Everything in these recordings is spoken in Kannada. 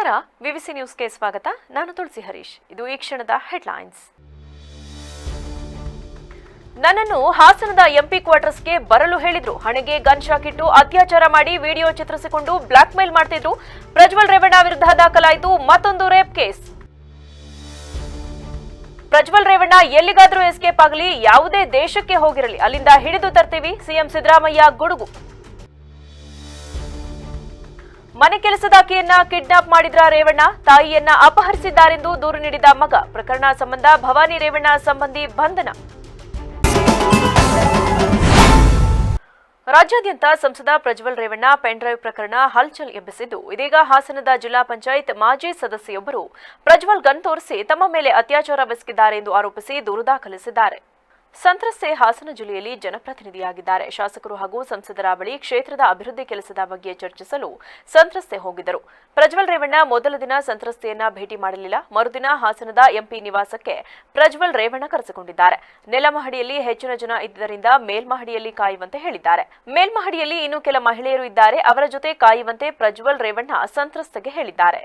ನಮಸ್ಕಾರ, ವಿವಿಸಿ ನ್ಯೂಸ್ಗೆ ಸ್ವಾಗತ. ನಾನು ತುಳಸಿ ಹರೀಶ್. ಇದು ಈ ಕ್ಷಣದ ಹೆಡ್ಲೈನ್ಸ್. ನನ್ನನ್ನು ಹಾಸನದ ಎಂಪಿ ಕ್ವಾರ್ಟರ್ಸ್ಗೆ ಬರಲು ಹೇಳಿದ್ರು. ಹಣೆಗೆ ಗನ್ ಶಾಕ್ ಇಟ್ಟು ಅತ್ಯಾಚಾರ ಮಾಡಿ ವಿಡಿಯೋ ಚಿತ್ರಿಸಿಕೊಂಡು ಬ್ಲಾಕ್ ಮೇಲ್ ಮಾಡ್ತಿದ್ರು. ಪ್ರಜ್ವಲ್ ರೇವಣ್ಣ ವಿರುದ್ಧ ದಾಖಲಾಯಿತು ಮತ್ತೊಂದು ರೇಪ್ ಕೇಸ್. ಪ್ರಜ್ವಲ್ ರೇವಣ್ಣ ಎಲ್ಲಿಗಾದ್ರೂ ಎಸ್ಕೇಪ್ ಆಗಲಿ, ಯಾವುದೇ ದೇಶಕ್ಕೆ ಹೋಗಿರಲಿ, ಅಲ್ಲಿಂದ ಹಿಡಿದು ತರ್ತೀವಿ, ಸಿಎಂ ಸಿದ್ದರಾಮಯ್ಯ ಗುಡುಗು. ಮನೆ ಕೆಲಸದಾಕೆಯನ್ನ ಕಿಡ್ನಾಪ್ ಮಾಡಿದ್ರ ರೇವಣ್ಣ, ತಾಯಿಯನ್ನ ಅಪಹರಿಸಿದ್ದಾರೆಂದು ದೂರು ನೀಡಿದ ಮಗ. ಪ್ರಕರಣ ಸಂಬಂಧ ಭವಾನಿ ರೇವಣ್ಣ ಸಂಬಂಧಿ ಬಂಧನ. ರಾಜ್ಯಾದ್ಯಂತ ಸಂಸದ ಪ್ರಜ್ವಲ್ ರೇವಣ್ಣ ಪೆನ್ ಡ್ರೈವ್ ಪ್ರಕರಣ ಹಲ್ಚಲ್ ಎಬ್ಬಿಸಿದ್ದು, ಇದೀಗ ಹಾಸನದ ಜಿಲ್ಲಾ ಪಂಚಾಯತ್ ಮಾಜಿ ಸದಸ್ಯೆಯೊಬ್ಬರು ಪ್ರಜ್ವಲ್ ಗನ್ ತೋರಿಸಿ ತಮ್ಮ ಮೇಲೆ ಅತ್ಯಾಚಾರವೆಸಗಿದ್ದಾರೆ ಎಂದು ಆರೋಪಿಸಿ ದೂರು ದಾಖಲಿಸಿದ್ದಾರೆ. ಸಂತ್ರಸ್ತೆ ಹಾಸನ ಜಿಲ್ಲೆಯಲ್ಲಿ ಜನಪ್ರತಿನಿಧಿಯಾಗಿದ್ದಾರೆ. ಶಾಸಕರು ಹಾಗೂ ಸಂಸದರ ಬಳಿ ಕ್ಷೇತ್ರದ ಅಭಿವೃದ್ಧಿ ಕೆಲಸದ ಬಗ್ಗೆ ಚರ್ಚಿಸಲು ಸಂತ್ರಸ್ತೆ ಹೋಗಿದ್ದರು. ಪ್ರಜ್ವಲ್ ರೇವಣ್ಣ ಮೊದಲ ದಿನ ಸಂತ್ರಸ್ತೆಯನ್ನ ಭೇಟಿ ಮಾಡಲಿಲ್ಲ. ಮರುದಿನ ಹಾಸನದ ಎಂಪಿ ನಿವಾಸಕ್ಕೆ ಪ್ರಜ್ವಲ್ ರೇವಣ್ಣ ಕರೆಸಿಕೊಂಡಿದ್ದಾರೆ. ನೆಲಮಹಡಿಯಲ್ಲಿ ಹೆಚ್ಚಿನ ಜನ ಇದ್ದರಿಂದ ಮೇಲ್ಮಹಡಿಯಲ್ಲಿ ಕಾಯುವಂತೆ ಹೇಳಿದ್ದಾರೆ. ಮೇಲ್ಮಹಡಿಯಲ್ಲಿ ಇನ್ನೂ ಕೆಲ ಮಹಿಳೆಯರು ಇದ್ದಾರೆ, ಅವರ ಜೊತೆ ಕಾಯುವಂತೆ ಪ್ರಜ್ವಲ್ ರೇವಣ್ಣ ಸಂತ್ರಸ್ತೆಗೆ ಹೇಳಿದ್ದಾರೆ.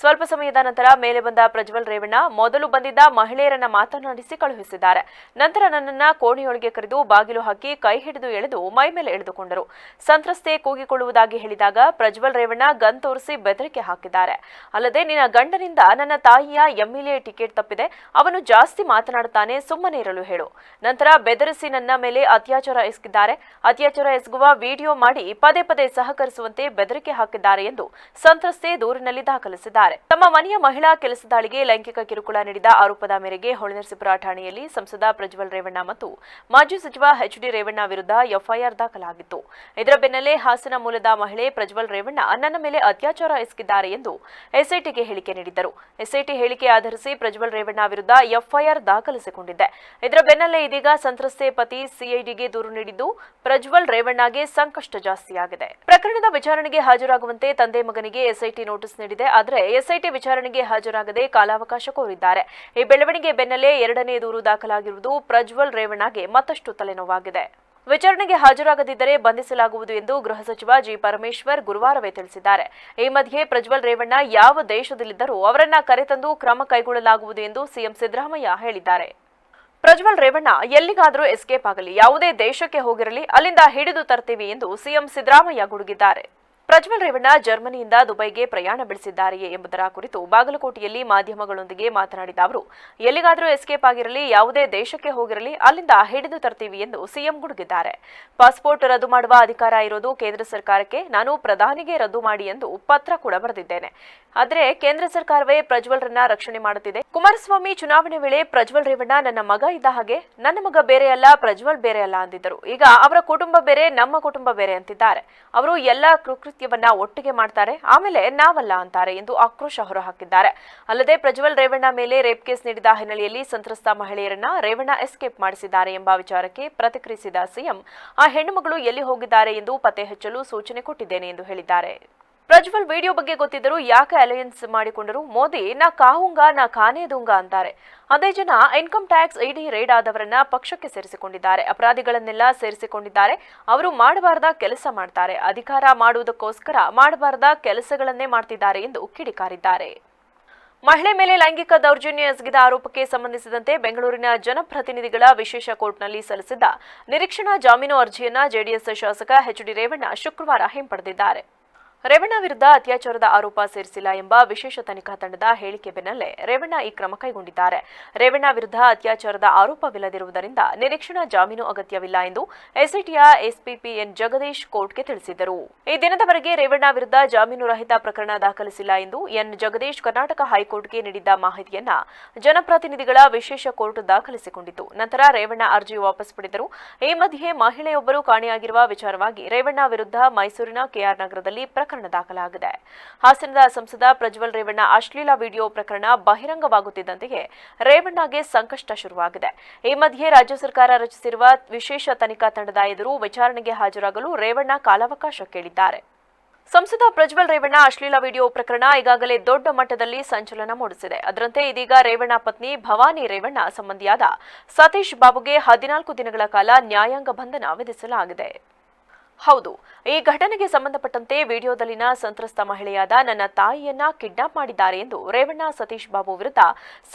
ಸ್ವಲ್ಪ ಸಮಯದ ನಂತರ ಮೇಲೆ ಬಂದ ಪ್ರಜ್ವಲ್ ರೇವಣ್ಣ ಮೊದಲು ಬಂದಿದ್ದ ಮಹಿಳೆಯರನ್ನ ಮಾತನಾಡಿಸಿ ಕಳುಹಿಸಿದ್ದಾರೆ. ನಂತರ ನನ್ನನ್ನ ಕೋಣೆಯೊಳಗೆ ಕರೆದು ಬಾಗಿಲು ಹಾಕಿ ಕೈ ಹಿಡಿದು ಎಳೆದು ಮೈ ಮೇಲೆ ಎಳೆದುಕೊಂಡರು. ಸಂತ್ರಸ್ತೆ ಕೂಗಿಕೊಳ್ಳುವುದಾಗಿ ಹೇಳಿದಾಗ ಪ್ರಜ್ವಲ್ ರೇವಣ್ಣ ಗನ್ ತೋರಿಸಿ ಬೆದರಿಕೆ ಹಾಕಿದ್ದಾರೆ. ಅಲ್ಲದೆ ನಿನ್ನ ಗಂಡನಿಂದ ನನ್ನ ತಾಯಿಯ ಎಂಎಲ್ಎ ಟಿಕೆಟ್ ತಪ್ಪಿದೆ, ಅವನು ಜಾಸ್ತಿ ಮಾತನಾಡುತ್ತಾನೆ, ಸುಮ್ಮನೆ ಇರಲು ಹೇಳು. ನಂತರ ಬೆದರಿಸಿ ನನ್ನ ಮೇಲೆ ಅತ್ಯಾಚಾರ ಎಸಗಿದ್ದಾರೆ. ಅತ್ಯಾಚಾರ ಎಸಗುವ ವಿಡಿಯೋ ಮಾಡಿ ಪದೇ ಪದೇ ಸಹಕರಿಸುವಂತೆ ಬೆದರಿಕೆ ಹಾಕಿದ್ದಾರೆ ಎಂದು ಸಂತ್ರಸ್ತೆ ದೂರಿನಲ್ಲಿ ದಾಖಲಿಸಿದ್ದಾರೆ. ತಮ್ಮ ಮನೆಯ ಮಹಿಳಾ ಕೆಲಸದಾಳಿಗೆ ಲೈಂಗಿಕ ಕಿರುಕುಳ ನೀಡಿದ ಆರೋಪದ ಮೇರೆಗೆ ಹೊಳೆನರಸೀಪುರ ಠಾಣೆಯಲ್ಲಿ ಸಂಸದ ಪ್ರಜ್ವಲ್ ರೇವಣ್ಣ ಮತ್ತು ಮಾಜಿ ಸಚಿವ ಎಚ್ಡಿ ರೇವಣ್ಣ ವಿರುದ್ಧ ಎಫ್ಐಆರ್ ದಾಖಲಾಗಿತ್ತು. ಇದರ ಬೆನ್ನಲ್ಲೇ ಹಾಸನ ಮೂಲದ ಮಹಿಳೆ ಪ್ರಜ್ವಲ್ ರೇವಣ್ಣ ನನ್ನ ಮೇಲೆ ಅತ್ಯಾಚಾರ ಎಸಗಿದ್ದಾರೆ ಎಂದು ಎಸ್ಐಟಿಗೆ ಹೇಳಿಕೆ ನೀಡಿದ್ದರು. ಎಸ್ಐಟಿ ಹೇಳಿಕೆ ಆಧರಿಸಿ ಪ್ರಜ್ವಲ್ ರೇವಣ್ಣ ವಿರುದ್ಧ ಎಫ್ಐಆರ್ ದಾಖಲಿಸಿಕೊಂಡಿದೆ. ಇದರ ಬೆನ್ನಲ್ಲೇ ಇದೀಗ ಸಂತ್ರಸ್ತೆ ಪತಿ ಸಿಐಡಿಗೆ ದೂರು ನೀಡಿದ್ದು, ಪ್ರಜ್ವಲ್ ರೇವಣ್ಣಗೆ ಸಂಕಷ್ಟ ಜಾಸ್ತಿಯಾಗಿದೆ. ಪ್ರಕರಣದ ವಿಚಾರಣೆಗೆ ಹಾಜರಾಗುವಂತೆ ತಂದೆ ಮಗನಿಗೆ ಎಸ್ಐಟಿ ನೋಟಿಸ್ ನೀಡಿದೆ. ಆದರೆ ಎಸ್ಐಟಿ ವಿಚಾರಣೆಗೆ ಹಾಜರಾಗದೆ ಕಾಲಾವಕಾಶ ಕೋರಿದ್ದಾರೆ. ಈ ಬೆಳವಣಿಗೆ ಬೆನ್ನಲ್ಲೇ ಎರಡನೇ ದೂರು ದಾಖಲಾಗಿರುವುದು ಪ್ರಜ್ವಲ್ ರೇವಣ್ಣಗೆ ಮತ್ತಷ್ಟು ತಲೆನೋವಾಗಿದೆ. ವಿಚಾರಣೆಗೆ ಹಾಜರಾಗದಿದ್ದರೆ ಬಂಧಿಸಲಾಗುವುದು ಎಂದು ಗೃಹ ಸಚಿವ ಜಿ ಪರಮೇಶ್ವರ್ ಗುರುವಾರವೇ ತಿಳಿಸಿದ್ದಾರೆ. ಈ ಮಧ್ಯೆ ಪ್ರಜ್ವಲ್ ರೇವಣ್ಣ ಯಾವ ದೇಶದಲ್ಲಿದ್ದರೂ ಅವರನ್ನ ಕರೆತಂದು ಕ್ರಮ ಕೈಗೊಳ್ಳಲಾಗುವುದು ಎಂದು ಸಿಎಂ ಸಿದ್ದರಾಮಯ್ಯ ಹೇಳಿದ್ದಾರೆ. ಪ್ರಜ್ವಲ್ ರೇವಣ್ಣ ಎಲ್ಲಿಗಾದರೂ ಎಸ್ಕೇಪ್ ಆಗಲಿ, ಯಾವುದೇ ದೇಶಕ್ಕೆ ಹೋಗಿರಲಿ, ಅಲ್ಲಿಂದ ಹಿಡಿದು ತರ್ತೀವಿ ಎಂದು ಸಿಎಂ ಸಿದ್ದರಾಮಯ್ಯ ಗುಡುಗಿದ್ದಾರೆ. ಪ್ರಜ್ವಲ್ ರೇವಣ್ಣ ಜರ್ಮನಿಯಿಂದ ದುಬೈಗೆ ಪ್ರಯಾಣ ಬೆಳೆಸಿದ್ದಾರೆಯೇ ಎಂಬುದರ ಕುರಿತು ಬಾಗಲಕೋಟೆಯಲ್ಲಿ ಮಾಧ್ಯಮಗಳೊಂದಿಗೆ ಮಾತನಾಡಿದ ಅವರು, ಎಲ್ಲಿಗಾದರೂ ಎಸ್ಕೇಪ್ ಆಗಿರಲಿ, ಯಾವುದೇ ದೇಶಕ್ಕೆ ಹೋಗಿರಲಿ, ಅಲ್ಲಿಂದ ಹಿಡಿದು ತರ್ತೀವಿ ಎಂದು ಸಿಎಂ ಗುಡುಗಿದ್ದಾರೆ. ಪಾಸ್ಪೋರ್ಟ್ ರದ್ದು ಮಾಡುವ ಅಧಿಕಾರ ಇರೋದು ಕೇಂದ್ರ ಸರ್ಕಾರಕ್ಕೆ, ನಾನು ಪ್ರಧಾನಿಗೆ ರದ್ದು ಮಾಡಿ ಎಂದು ಪತ್ರ ಕೂಡ ಬರೆದಿದ್ದೇನೆ. ಆದರೆ ಕೇಂದ್ರ ಸರ್ಕಾರವೇ ಪ್ರಜ್ವಲ್ರನ್ನ ರಕ್ಷಣೆ ಮಾಡುತ್ತಿದೆ. ಕುಮಾರಸ್ವಾಮಿ ಚುನಾವಣೆ ವೇಳೆ ಪ್ರಜ್ವಲ್ ರೇವಣ್ಣ ನನ್ನ ಮಗ ಇದ್ದ ಹಾಗೆ, ನನ್ನ ಮಗ ಬೇರೆ ಅಲ್ಲ, ಪ್ರಜ್ವಲ್ ಬೇರೆ ಅಲ್ಲ ಅಂದಿದ್ದರು. ಈಗ ಅವರ ಕುಟುಂಬ ಬೇರೆ, ನಮ್ಮ ಕುಟುಂಬ ಬೇರೆ ಅಂತಿದ್ದಾರೆ. ಅವರು ಎಲ್ಲ ಕೃತ್ಯವನ್ನ ಒಟ್ಟಿಗೆ ಮಾಡ್ತಾರೆ, ಆಮೇಲೆ ನಾವಲ್ಲ ಅಂತಾರೆ ಎಂದು ಆಕ್ರೋಶ ಹೊರಹಾಕಿದ್ದಾರೆ. ಅಲ್ಲದೆ ಪ್ರಜ್ವಲ್ ರೇವಣ್ಣ ಮೇಲೆ ರೇಪ್ ಕೇಸ್ ನೀಡಿದ ಹಿನ್ನೆಲೆಯಲ್ಲಿ ಸಂತ್ರಸ್ತ ಮಹಿಳೆಯರನ್ನ ರೇವಣ್ಣ ಎಸ್ಕೇಪ್ ಮಾಡಿಸಿದ್ದಾರೆ ಎಂಬ ವಿಚಾರಕ್ಕೆ ಪ್ರತಿಕ್ರಿಯಿಸಿದ ಸಿಎಂ, ಆ ಹೆಣ್ಣುಮಗಳು ಎಲ್ಲಿ ಹೋಗಿದ್ದಾರೆ ಎಂದು ಪತ್ತೆ ಹಚ್ಚಲು ಸೂಚನೆ ಕೊಟ್ಟಿದ್ದೇನೆ ಎಂದು ಹೇಳಿದ್ದಾರೆ. ಪ್ರಜ್ವಲ್ ವಿಡಿಯೋ ಬಗ್ಗೆ ಗೊತ್ತಿದ್ದರೂ ಯಾಕೆ ಅಲಯನ್ಸ್ ಮಾಡಿಕೊಂಡರು? ಮೋದಿ ನಾ ಕಾಹುಂಗಾ ನಾ ಖಾನೇ ದೂಂಗಾ ಅಂತಾರೆ. ಅದೇ ಜನ ಇನ್ಕಮ್ ಟ್ಯಾಕ್ಸ್ ಇಡಿ ರೇಡ್ ಆದವರನ್ನ ಪಕ್ಷಕ್ಕೆ ಸೇರಿಸಿಕೊಂಡಿದ್ದಾರೆ, ಅಪರಾಧಿಗಳನ್ನೆಲ್ಲ ಸೇರಿಸಿಕೊಂಡಿದ್ದಾರೆ. ಅವರು ಮಾಡಬಾರದ ಕೆಲಸ ಮಾಡ್ತಾರೆ, ಅಧಿಕಾರ ಮಾಡುವುದಕ್ಕೋಸ್ಕರ ಮಾಡಬಾರದ ಕೆಲಸಗಳನ್ನೇ ಮಾಡ್ತಿದ್ದಾರೆ ಎಂದು ಕಿಡಿಕಾರಿದ್ದಾರೆ. ಮಹಿಳೆ ಮೇಲೆ ಲೈಂಗಿಕ ದೌರ್ಜನ್ಯ ಎಸಗಿದ ಆರೋಪಕ್ಕೆ ಸಂಬಂಧಿಸಿದಂತೆ ಬೆಂಗಳೂರಿನ ಜನಪ್ರತಿನಿಧಿಗಳ ವಿಶೇಷ ಕೋರ್ಟ್ನಲ್ಲಿ ಸಲ್ಲಿಸಿದ್ದ ನಿರೀಕ್ಷಣಾ ಜಾಮೀನು ಅರ್ಜಿಯನ್ನ ಜೆಡಿಎಸ್ ಶಾಸಕ ಎಚ್ಡಿ ರೇವಣ್ಣ ಶುಕ್ರವಾರ ಹಿಂಪಡೆದಿದ್ದಾರೆ. ರೇವಣ್ಣ ವಿರುದ್ಧ ಅತ್ಯಾಚಾರದ ಆರೋಪ ಸೇರಿಸಿಲ್ಲ ಎಂಬ ವಿಶೇಷ ತನಿಖಾ ತಂಡದ ಹೇಳಿಕೆ ಬೆನ್ನಲ್ಲೇ ರೇವಣ್ಣ ಈ ಕ್ರಮ ಕೈಗೊಂಡಿದ್ದಾರೆ. ರೇವಣ್ಣ ವಿರುದ್ಧ ಅತ್ಯಾಚಾರದ ಆರೋಪವಿಲ್ಲದಿರುವುದರಿಂದ ನಿರೀಕ್ಷಣಾ ಜಾಮೀನು ಅಗತ್ಯವಿಲ್ಲ ಎಂದು ಎಸ್ಐಟಿಯ ಎಸ್ಪಿಪಿ ಎನ್ ಜಗದೀಶ್ ಕೋರ್ಟ್ಗೆ ತಿಳಿಸಿದರು. ಈ ದಿನದವರೆಗೆ ರೇವಣ್ಣ ವಿರುದ್ಧ ಜಾಮೀನು ರಹಿತ ಪ್ರಕರಣ ದಾಖಲಿಸಿಲ್ಲ ಎಂದು ಎನ್ ಜಗದೀಶ್ ಕರ್ನಾಟಕ ಹೈಕೋರ್ಟ್ಗೆ ನೀಡಿದ್ದ ಮಾಹಿತಿಯನ್ನ ಜನಪ್ರತಿನಿಧಿಗಳ ವಿಶೇಷ ಕೋರ್ಟ್ ದಾಖಲಿಸಿಕೊಂಡಿತು. ನಂತರ ರೇವಣ್ಣ ಅರ್ಜಿ ವಾಪಸ್ ಪಡೆದರು. ಈ ಮಧ್ಯೆ ಮಹಿಳೆಯೊಬ್ಬರು ಕಾಣೆಯಾಗಿರುವ ವಿಚಾರವಾಗಿ ರೇವಣ್ಣ ವಿರುದ್ಧ ಮೈಸೂರಿನ ಕೆಆರ್ ನಗರದಲ್ಲಿ ಪ್ರಕರಣ ದಾಖಲಾಗಿದೆ. ಹಾಸನದ ಸಂಸದ ಪ್ರಜ್ವಲ್ ರೇವಣ್ಣ ಅಶ್ಲೀಲ ವಿಡಿಯೋ ಪ್ರಕರಣ ಬಹಿರಂಗವಾಗುತ್ತಿದ್ದಂತೆಯೇ ರೇವಣ್ಣಗೆ ಸಂಕಷ್ಟ ಶುರುವಾಗಿದೆ. ಈ ಮಧ್ಯೆ ರಾಜ್ಯ ಸರ್ಕಾರ ರಚಿಸಿರುವ ವಿಶೇಷ ತನಿಖಾ ತಂಡದ ಎದುರು ವಿಚಾರಣೆಗೆ ಹಾಜರಾಗಲು ರೇವಣ್ಣ ಕಾಲಾವಕಾಶ ಕೇಳಿದ್ದಾರೆ. ಸಂಸದ ಪ್ರಜ್ವಲ್ ರೇವಣ್ಣ ಅಶ್ಲೀಲ ವಿಡಿಯೋ ಪ್ರಕರಣ ಈಗಾಗಲೇ ದೊಡ್ಡ ಮಟ್ಟದಲ್ಲಿ ಸಂಚಲನ ಮೂಡಿಸಿದೆ. ಅದರಂತೆ ಇದೀಗ ರೇವಣ್ಣ ಪತ್ನಿ ಭವಾನಿ ರೇವಣ್ಣ ಸಂಬಂಧಿಯಾದ ಸತೀಶ್ ಬಾಬುಗೆ 14 ದಿನಗಳ ಕಾಲ ನ್ಯಾಯಾಂಗ ಬಂಧನ ವಿಧಿಸಲಾಗಿದೆ. ಹೌದು, ಈ ಘಟನೆಗೆ ಸಂಬಂಧಪಟ್ಟಂತೆ ವಿಡಿಯೋದಲ್ಲಿನ ಸಂತ್ರಸ್ತ ಮಹಿಳೆಯಾದ ನನ್ನ ತಾಯಿಯನ್ನ ಕಿಡ್ನಾಪ್ ಮಾಡಿದ್ದಾರೆ ಎಂದು ರೇವಣ್ಣ ಸತೀಶ್ ಬಾಬು ವಿರುದ್ಧ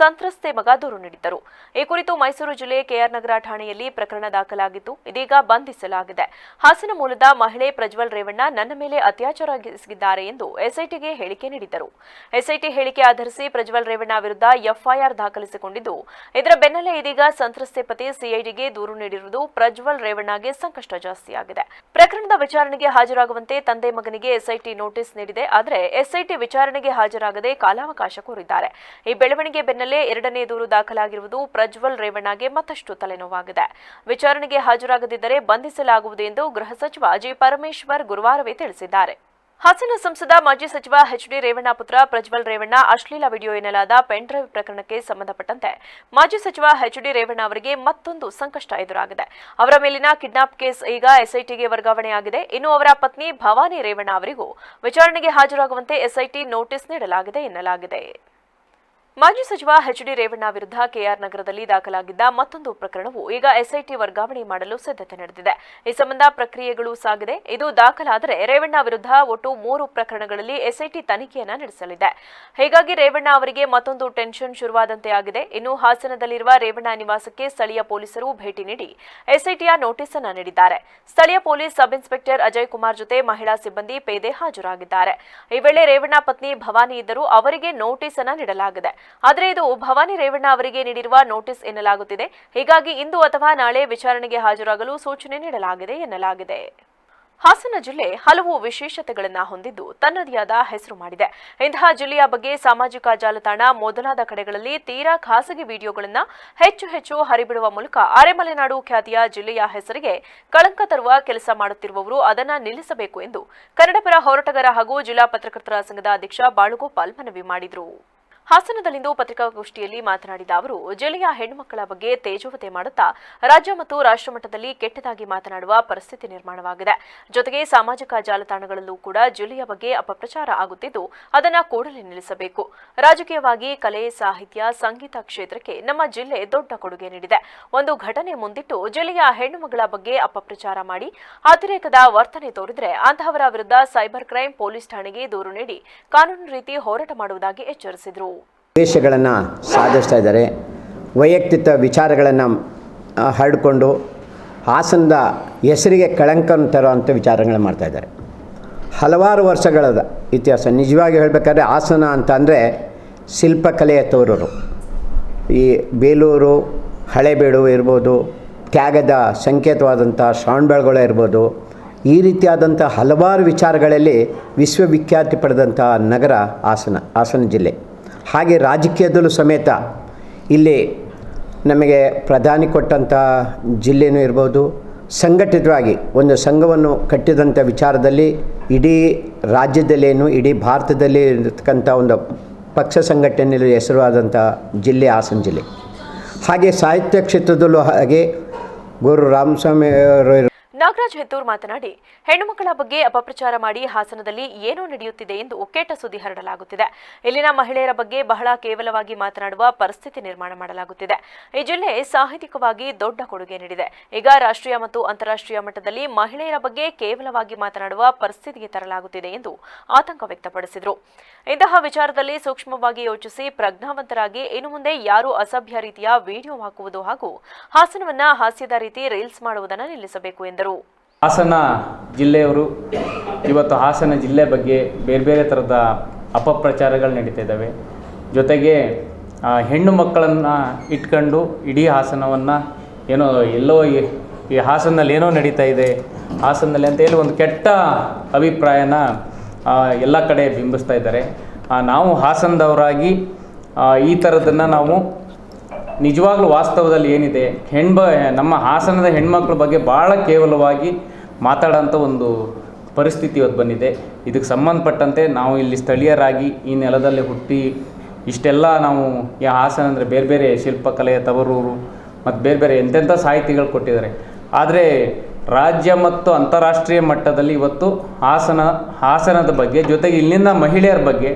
ಸಂತ್ರಸ್ತೆ ಮಗ ದೂರು ನೀಡಿದ್ದರು. ಈ ಕುರಿತು ಮೈಸೂರು ಜಿಲ್ಲೆ ಕೆಆರ್ ನಗರ ಠಾಣೆಯಲ್ಲಿ ಪ್ರಕರಣ ದಾಖಲಾಗಿದ್ದು, ಇದೀಗ ಬಂಧಿಸಲಾಗಿದೆ. ಹಾಸನ ಮೂಲದ ಮಹಿಳೆ ಪ್ರಜ್ವಲ್ ರೇವಣ್ಣ ನನ್ನ ಮೇಲೆ ಅತ್ಯಾಚಾರ ಎಸಗಿದ್ದಾರೆ ಎಂದು ಎಸ್ಐಟಿಗೆ ಹೇಳಿಕೆ ನೀಡಿದ್ದರು. ಎಸ್ಐಟಿ ಹೇಳಿಕೆ ಆಧರಿಸಿ ಪ್ರಜ್ವಲ್ ರೇವಣ್ಣ ವಿರುದ್ಧ ಎಫ್ಐಆರ್ ದಾಖಲಿಸಿಕೊಂಡಿದ್ದು, ಇದರ ಬೆನ್ನಲ್ಲೇ ಇದೀಗ ಸಂತ್ರಸ್ತೆ ಪತಿ ಸಿಐಡಿಗೆ ದೂರು ನೀಡಿರುವುದು ಪ್ರಜ್ವಲ್ ರೇವಣ್ಣಗೆ ಸಂಕಷ್ಟ ಜಾಸ್ತಿಯಾಗಿದೆ. ಪ್ರಕರಣದ ವಿಚಾರಣೆಗೆ ಹಾಜರಾಗುವಂತೆ ತಂದೆ ಮಗನಿಗೆ ಎಸ್ಐಟಿ ನೋಟಿಸ್ ನೀಡಿದೆ. ಆದರೆ ಎಸ್ಐಟಿ ವಿಚಾರಣೆಗೆ ಹಾಜರಾಗದೆ ಕಾಲಾವಕಾಶ ಕೋರಿದ್ದಾರೆ. ಈ ಬೆಳವಣಿಗೆ ಬೆನ್ನಲ್ಲೇ ಎರಡನೇ ದೂರು ದಾಖಲಾಗಿರುವುದು ಪ್ರಜ್ವಲ್ ರೇವಣ್ಣಗೆ ಮತ್ತಷ್ಟು ತಲೆನೋವಾಗಿದೆ. ವಿಚಾರಣೆಗೆ ಹಾಜರಾಗದಿದ್ದರೆ ಬಂಧಿಸಲಾಗುವುದು ಎಂದು ಗೃಹ ಸಚಿವ ಜಿ ಪರಮೇಶ್ವರ್ ಗುರುವಾರವೇ ತಿಳಿಸಿದ್ದಾರೆ. ಹಾಸನ ಸಂಸದ ಮಾಜಿ ಸಚಿವ ಎಚ್.ಡಿ. ರೇವಣ್ಣ ಪುತ್ರ ಪ್ರಜ್ವಲ್ ರೇವಣ್ಣ ಅಶ್ಲೀಲ ವಿಡಿಯೋ ಎನ್ನಲಾದ ಪೆನ್ ಡ್ರೈವ್ ಪ್ರಕರಣಕ್ಕೆ ಸಂಬಂಧಪಟ್ಟಂತೆ ಮಾಜಿ ಸಚಿವ ಎಚ್.ಡಿ. ರೇವಣ್ಣ ಅವರಿಗೆ ಮತ್ತೊಂದು ಸಂಕಷ್ಟ ಎದುರಾಗಿದೆ. ಅವರ ಮೇಲಿನ ಕಿಡ್ನಾಪ್ ಕೇಸ್ ಈಗ ಎಸ್ಐಟಿಗೆ ವರ್ಗಾವಣೆಯಾಗಿದೆ. ಇನ್ನು ಅವರ ಪತ್ನಿ ಭವಾನಿ ರೇವಣ್ಣ ಅವರಿಗೂ ವಿಚಾರಣೆಗೆ ಹಾಜರಾಗುವಂತೆ ಎಸ್ಐಟಿ ನೋಟಿಸ್ ನೀಡಲಾಗಿದೆ ಎನ್ನಲಾಗಿದೆ. ಮಾಜಿ ಸಚಿವ ಎಚ್.ಡಿ. ರೇವಣ್ಣ ವಿರುದ್ಧ ಕೆಆರ್ ನಗರದಲ್ಲಿ ದಾಖಲಾಗಿದ್ದ ಮತ್ತೊಂದು ಪ್ರಕರಣವು ಈಗ ಎಸ್ಐಟಿ ವರ್ಗಾವಣೆ ಮಾಡಲು ಸಿದ್ಧತೆ ನಡೆದಿದೆ. ಈ ಸಂಬಂಧ ಪ್ರಕ್ರಿಯೆಗಳು ಸಾಗಿದೆ. ಇದು ದಾಖಲಾದರೆ ರೇವಣ್ಣ ವಿರುದ್ಧ ಒಟ್ಟು 3 ಪ್ರಕರಣಗಳಲ್ಲಿ ಎಸ್ಐಟಿ ತನಿಖೆಯನ್ನ ನಡೆಸಲಿದೆ. ಹೀಗಾಗಿ ರೇವಣ್ಣ ಅವರಿಗೆ ಮತ್ತೊಂದು ಟೆನ್ಷನ್ ಶುರುವಾದಂತೆ ಆಗಿದೆ. ಇನ್ನು ಹಾಸನದಲ್ಲಿರುವ ರೇವಣ್ಣ ನಿವಾಸಕ್ಕೆ ಸ್ಥಳೀಯ ಪೊಲೀಸರು ಭೇಟಿ ನೀಡಿ ಎಸ್ಐಟಿಯ ನೋಟಿಸ್ ಅನ್ನು ನೀಡಿದ್ದಾರೆ. ಸ್ಥಳೀಯ police sub inspector Ajay Kumar ಜೊತೆ ಮಹಿಳಾ ಸಿಬ್ಬಂದಿ ಪೇದೆ ಹಾಜರಾಗಿದ್ದಾರೆ. ಈ ವೇಳೆ ರೇವಣ್ಣ ಪತ್ನಿ ಭವಾನಿ ಇದ್ದರೂ ಅವರಿಗೆ ನೋಟಿಸ್ ಅನ್ನು ನೀಡಲಾಗಿದೆ. ಆದರೆ ಇದು ಭವಾನಿ ರೇವಣ್ಣ ಅವರಿಗೆ ನೀಡಿರುವ ನೋಟಿಸ್ ಎನ್ನಲಾಗುತ್ತಿದೆ. ಹೀಗಾಗಿ ಇಂದು ಅಥವಾ ನಾಳೆ ವಿಚಾರಣೆಗೆ ಹಾಜರಾಗಲು ಸೂಚನೆ ನೀಡಲಾಗಿದೆ ಎನ್ನಲಾಗಿದೆ. ಹಾಸನ ಜಿಲ್ಲೆ ಹಲವು ವಿಶೇಷತೆಗಳನ್ನು ಹೊಂದಿದ್ದು ತನ್ನದೇ ಆದ ಹೆಸರು ಮಾಡಿದೆ. ಇಂತಹ ಜಿಲ್ಲೆಯ ಬಗ್ಗೆ ಸಾಮಾಜಿಕ ಜಾಲತಾಣ ಮೊದಲಾದ ಕಡೆಗಳಲ್ಲಿ ತೀರಾ ಖಾಸಗಿ ವಿಡಿಯೋಗಳನ್ನು ಹೆಚ್ಚು ಹರಿಬಿಡುವ ಮೂಲಕ ಅರೆಮಲೆನಾಡು ಖ್ಯಾತಿಯ ಜಿಲ್ಲೆಯ ಹೆಸರಿಗೆ ಕಳಂಕ ತರುವ ಕೆಲಸ ಮಾಡುತ್ತಿರುವವರು ಅದನ್ನು ನಿಲ್ಲಿಸಬೇಕು ಎಂದು ಕನ್ನಡಪರ ಹೋರಾಟಗಾರ ಹಾಗೂ ಜಿಲ್ಲಾ ಪತ್ರಕರ್ತರ ಸಂಘದ ಅಧ್ಯಕ್ಷ ಬಾಳುಗೋಪಾಲ್ ಮನವಿ ಮಾಡಿದರು. ಹಾಸನದಲ್ಲಿಂದು ಪತ್ರಿಕಾಗೋಷ್ಠಿಯಲ್ಲಿ ಮಾತನಾಡಿದ ಅವರು, ಜಿಲ್ಲೆಯ ಹೆಣ್ಣುಮಕ್ಕಳ ಬಗ್ಗೆ ತೇಜೋವಧೆ ಮಾಡುತ್ತಾ ರಾಜ್ಯ ಮತ್ತು ರಾಷ್ಟ್ರ ಮಟ್ಟದಲ್ಲಿ ಕೆಟ್ಟದಾಗಿ ಮಾತನಾಡುವ ಪರಿಸ್ಥಿತಿ ನಿರ್ಮಾಣವಾಗಿದೆ. ಜೊತೆಗೆ ಸಾಮಾಜಿಕ ಜಾಲತಾಣಗಳಲ್ಲೂ ಕೂಡ ಜಿಲ್ಲೆಯ ಬಗ್ಗೆ ಅಪಪ್ರಚಾರ ಆಗುತ್ತಿದ್ದು ಅದನ್ನು ಕೂಡಲೇ ನಿಲ್ಲಿಸಬೇಕು. ರಾಜಕೀಯವಾಗಿ ಕಲೆ, ಸಾಹಿತ್ಯ, ಸಂಗೀತ ಕ್ಷೇತ್ರಕ್ಕೆ ನಮ್ಮ ಜಿಲ್ಲೆ ದೊಡ್ಡ ಕೊಡುಗೆ ನೀಡಿದೆ. ಒಂದು ಘಟನೆ ಮುಂದಿಟ್ಟು ಜಿಲ್ಲೆಯ ಹೆಣ್ಣುಮಗಳ ಬಗ್ಗೆ ಅಪಪ್ರಚಾರ ಮಾಡಿ ಅತಿರೇಕದ ವರ್ತನೆ ತೋರಿದರೆ ಅಂತಹವರ ವಿರುದ್ಧ ಸೈಬರ್ ಕ್ರೈಂ ಪೊಲೀಸ್ ಠಾಣೆಗೆ ದೂರು ನೀಡಿ ಕಾನೂನು ರೀತಿ ಹೋರಾಟ ಮಾಡುವುದಾಗಿ ಎಚ್ಚರಿಸಿದರು. ಉದ್ದೇಶಗಳನ್ನು ಸಾಧಿಸ್ತಾ ಇದ್ದಾರೆ. ವೈಯಕ್ತಿಕ ವಿಚಾರಗಳನ್ನು ಹರಡಿಕೊಂಡು ಹಾಸನದ ಹೆಸರಿಗೆ ಕಳಂಕ ತರುವಂಥ ವಿಚಾರಗಳನ್ನು ಮಾಡ್ತಾ ಇದ್ದಾರೆ. ಹಲವಾರು ವರ್ಷಗಳ ಇತಿಹಾಸ. ನಿಜವಾಗಿ ಹೇಳಬೇಕಾದ್ರೆ ಹಾಸನ ಅಂತಂದರೆ ಶಿಲ್ಪಕಲೆಯ ತೋರೂರು. ಈ ಬೇಲೂರು, ಹಳೆಬೀಡು ಇರ್ಬೋದು, ತ್ಯಾಗದ ಸಂಕೇತವಾದಂಥ ಶ್ರವಣಬೆಳಗೊಳ ಇರ್ಬೋದು, ಈ ರೀತಿಯಾದಂಥ ಹಲವಾರು ವಿಚಾರಗಳಲ್ಲಿ ವಿಶ್ವವಿಖ್ಯಾತಿ ಪಡೆದಂಥ ನಗರ ಹಾಸನ ಜಿಲ್ಲೆ. ಹಾಗೆ ರಾಜಕೀಯದಲ್ಲೂ ಸಮೇತ ಇಲ್ಲಿ ನಮಗೆ ಪ್ರಧಾನಿ ಕೊಟ್ಟಂಥ ಜಿಲ್ಲೆಯೂ ಇರ್ಬೋದು. ಸಂಘಟಿತವಾಗಿ ಒಂದು ಸಂಘವನ್ನು ಕಟ್ಟಿದಂಥ ವಿಚಾರದಲ್ಲಿ ಇಡೀ ರಾಜ್ಯದಲ್ಲೇನು ಇಡೀ ಭಾರತದಲ್ಲಿ ಇರತಕ್ಕಂಥ ಒಂದು ಪಕ್ಷ ಸಂಘಟನೆಯಲ್ಲಿ ಹೆಸರುವಾದಂಥ ಜಿಲ್ಲೆ ಹಾಸನ ಜಿಲ್ಲೆ. ಹಾಗೆ ಸಾಹಿತ್ಯ ಕ್ಷೇತ್ರದಲ್ಲೂ ಹಾಗೆ ಗುರು ರಾಮಸ್ವಾಮಿ ಅವರು ನಾಗರಾಜ್ ಹೆತ್ತೂರ್ ಮಾತನಾಡಿ, ಹೆಣ್ಣುಮಕ್ಕಳ ಬಗ್ಗೆ ಅಪಪ್ರಚಾರ ಮಾಡಿ ಹಾಸನದಲ್ಲಿ ಏನೋ ನಡೆಯುತ್ತಿದೆ ಎಂದು ಕೆಟ್ಟ ಸುದ್ದಿ ಹರಡಲಾಗುತ್ತಿದೆ. ಇಲ್ಲಿನ ಮಹಿಳೆಯರ ಬಗ್ಗೆ ಬಹಳ ಕೇವಲವಾಗಿ ಮಾತನಾಡುವ ಪರಿಸ್ಥಿತಿ ನಿರ್ಮಾಣ ಮಾಡಲಾಗುತ್ತಿದೆ. ಈ ಜಿಲ್ಲೆ ಸಾಹಿತ್ಯಿಕವಾಗಿ ದೊಡ್ಡ ಕೊಡುಗೆ ನೀಡಿದೆ. ಈಗ ರಾಷ್ಟ್ರೀಯ ಮತ್ತು ಅಂತಾರಾಷ್ಟ್ರೀಯ ಮಟ್ಟದಲ್ಲಿ ಮಹಿಳೆಯರ ಬಗ್ಗೆ ಕೇವಲವಾಗಿ ಮಾತನಾಡುವ ಪರಿಸ್ಥಿತಿಗೆ ತರಲಾಗುತ್ತಿದೆ ಎಂದು ಆತಂಕ ವ್ಯಕ್ತಪಡಿಸಿದರು. ಇಂತಹ ವಿಚಾರದಲ್ಲಿ ಸೂಕ್ಷ್ಮವಾಗಿ ಯೋಚಿಸಿ ಪ್ರಜ್ಞಾವಂತರಾಗಿ ಇನ್ನು ಮುಂದೆ ಯಾರೂ ಅಸಭ್ಯ ರೀತಿಯ ವಿಡಿಯೋ ಹಾಕುವುದು ಹಾಗೂ ಹಾಸನವನ್ನ ಹಾಸ್ಯದ ರೀತಿ ರೀಲ್ಸ್ ಮಾಡುವುದನ್ನು ನಿಲ್ಲಿಸಬೇಕು ಎಂದರು. ಹಾಸನ ಜಿಲ್ಲೆಯವರು ಇವತ್ತು ಹಾಸನ ಜಿಲ್ಲೆ ಬಗ್ಗೆ ಬೇರೆ ಬೇರೆ ಥರದ ಅಪಪ್ರಚಾರಗಳು ನಡೀತಾ ಇದ್ದಾವೆ. ಜೊತೆಗೆ ಹೆಣ್ಣು ಮಕ್ಕಳನ್ನು ಇಟ್ಕೊಂಡು ಇಡೀ ಹಾಸನವನ್ನು ಏನೋ ಎಲ್ಲೋ ಈ ಹಾಸನಲ್ಲಿ ಏನೋ ನಡೀತಾ ಇದೆ ಹಾಸನಲ್ಲಿ ಅಂತ ಹೇಳಿ ಒಂದು ಕೆಟ್ಟ ಅಭಿಪ್ರಾಯನ ಎಲ್ಲ ಕಡೆ ಬಿಂಬಿಸ್ತಾ ಇದ್ದಾರೆ. ನಾವು ಹಾಸನದವರಾಗಿ ಈ ಥರದನ್ನು ನಾವು ನಿಜವಾಗ್ಲೂ ವಾಸ್ತವದಲ್ಲಿ ಏನಿದೆ ನಮ್ಮ ಹಾಸನದ ಹೆಣ್ಮಕ್ಳ ಬಗ್ಗೆ ಭಾಳ ಕೇವಲವಾಗಿ ಮಾತಾಡೋಂಥ ಒಂದು ಪರಿಸ್ಥಿತಿ ಇವತ್ತು ಬಂದಿದೆ. ಇದಕ್ಕೆ ಸಂಬಂಧಪಟ್ಟಂತೆ ನಾವು ಇಲ್ಲಿ ಸ್ಥಳೀಯರಾಗಿ ಈ ನೆಲದಲ್ಲಿ ಹುಟ್ಟಿ ಇಷ್ಟೆಲ್ಲ ನಾವು ಈ ಹಾಸನ ಅಂದರೆ ಬೇರೆ ಬೇರೆ ಶಿಲ್ಪಕಲೆಯ ತವರೂರು ಮತ್ತು ಬೇರೆ ಬೇರೆ ಎಂತೆಂಥ ಸಾಹಿತಿಗಳು ಕೊಟ್ಟಿದ್ದಾರೆ. ಆದರೆ ರಾಜ್ಯ ಮತ್ತು ಅಂತಾರಾಷ್ಟ್ರೀಯ ಮಟ್ಟದಲ್ಲಿ ಇವತ್ತು ಹಾಸನದ ಬಗ್ಗೆ ಜೊತೆಗೆ ಇಲ್ಲಿನ ಮಹಿಳೆಯರ ಬಗ್ಗೆ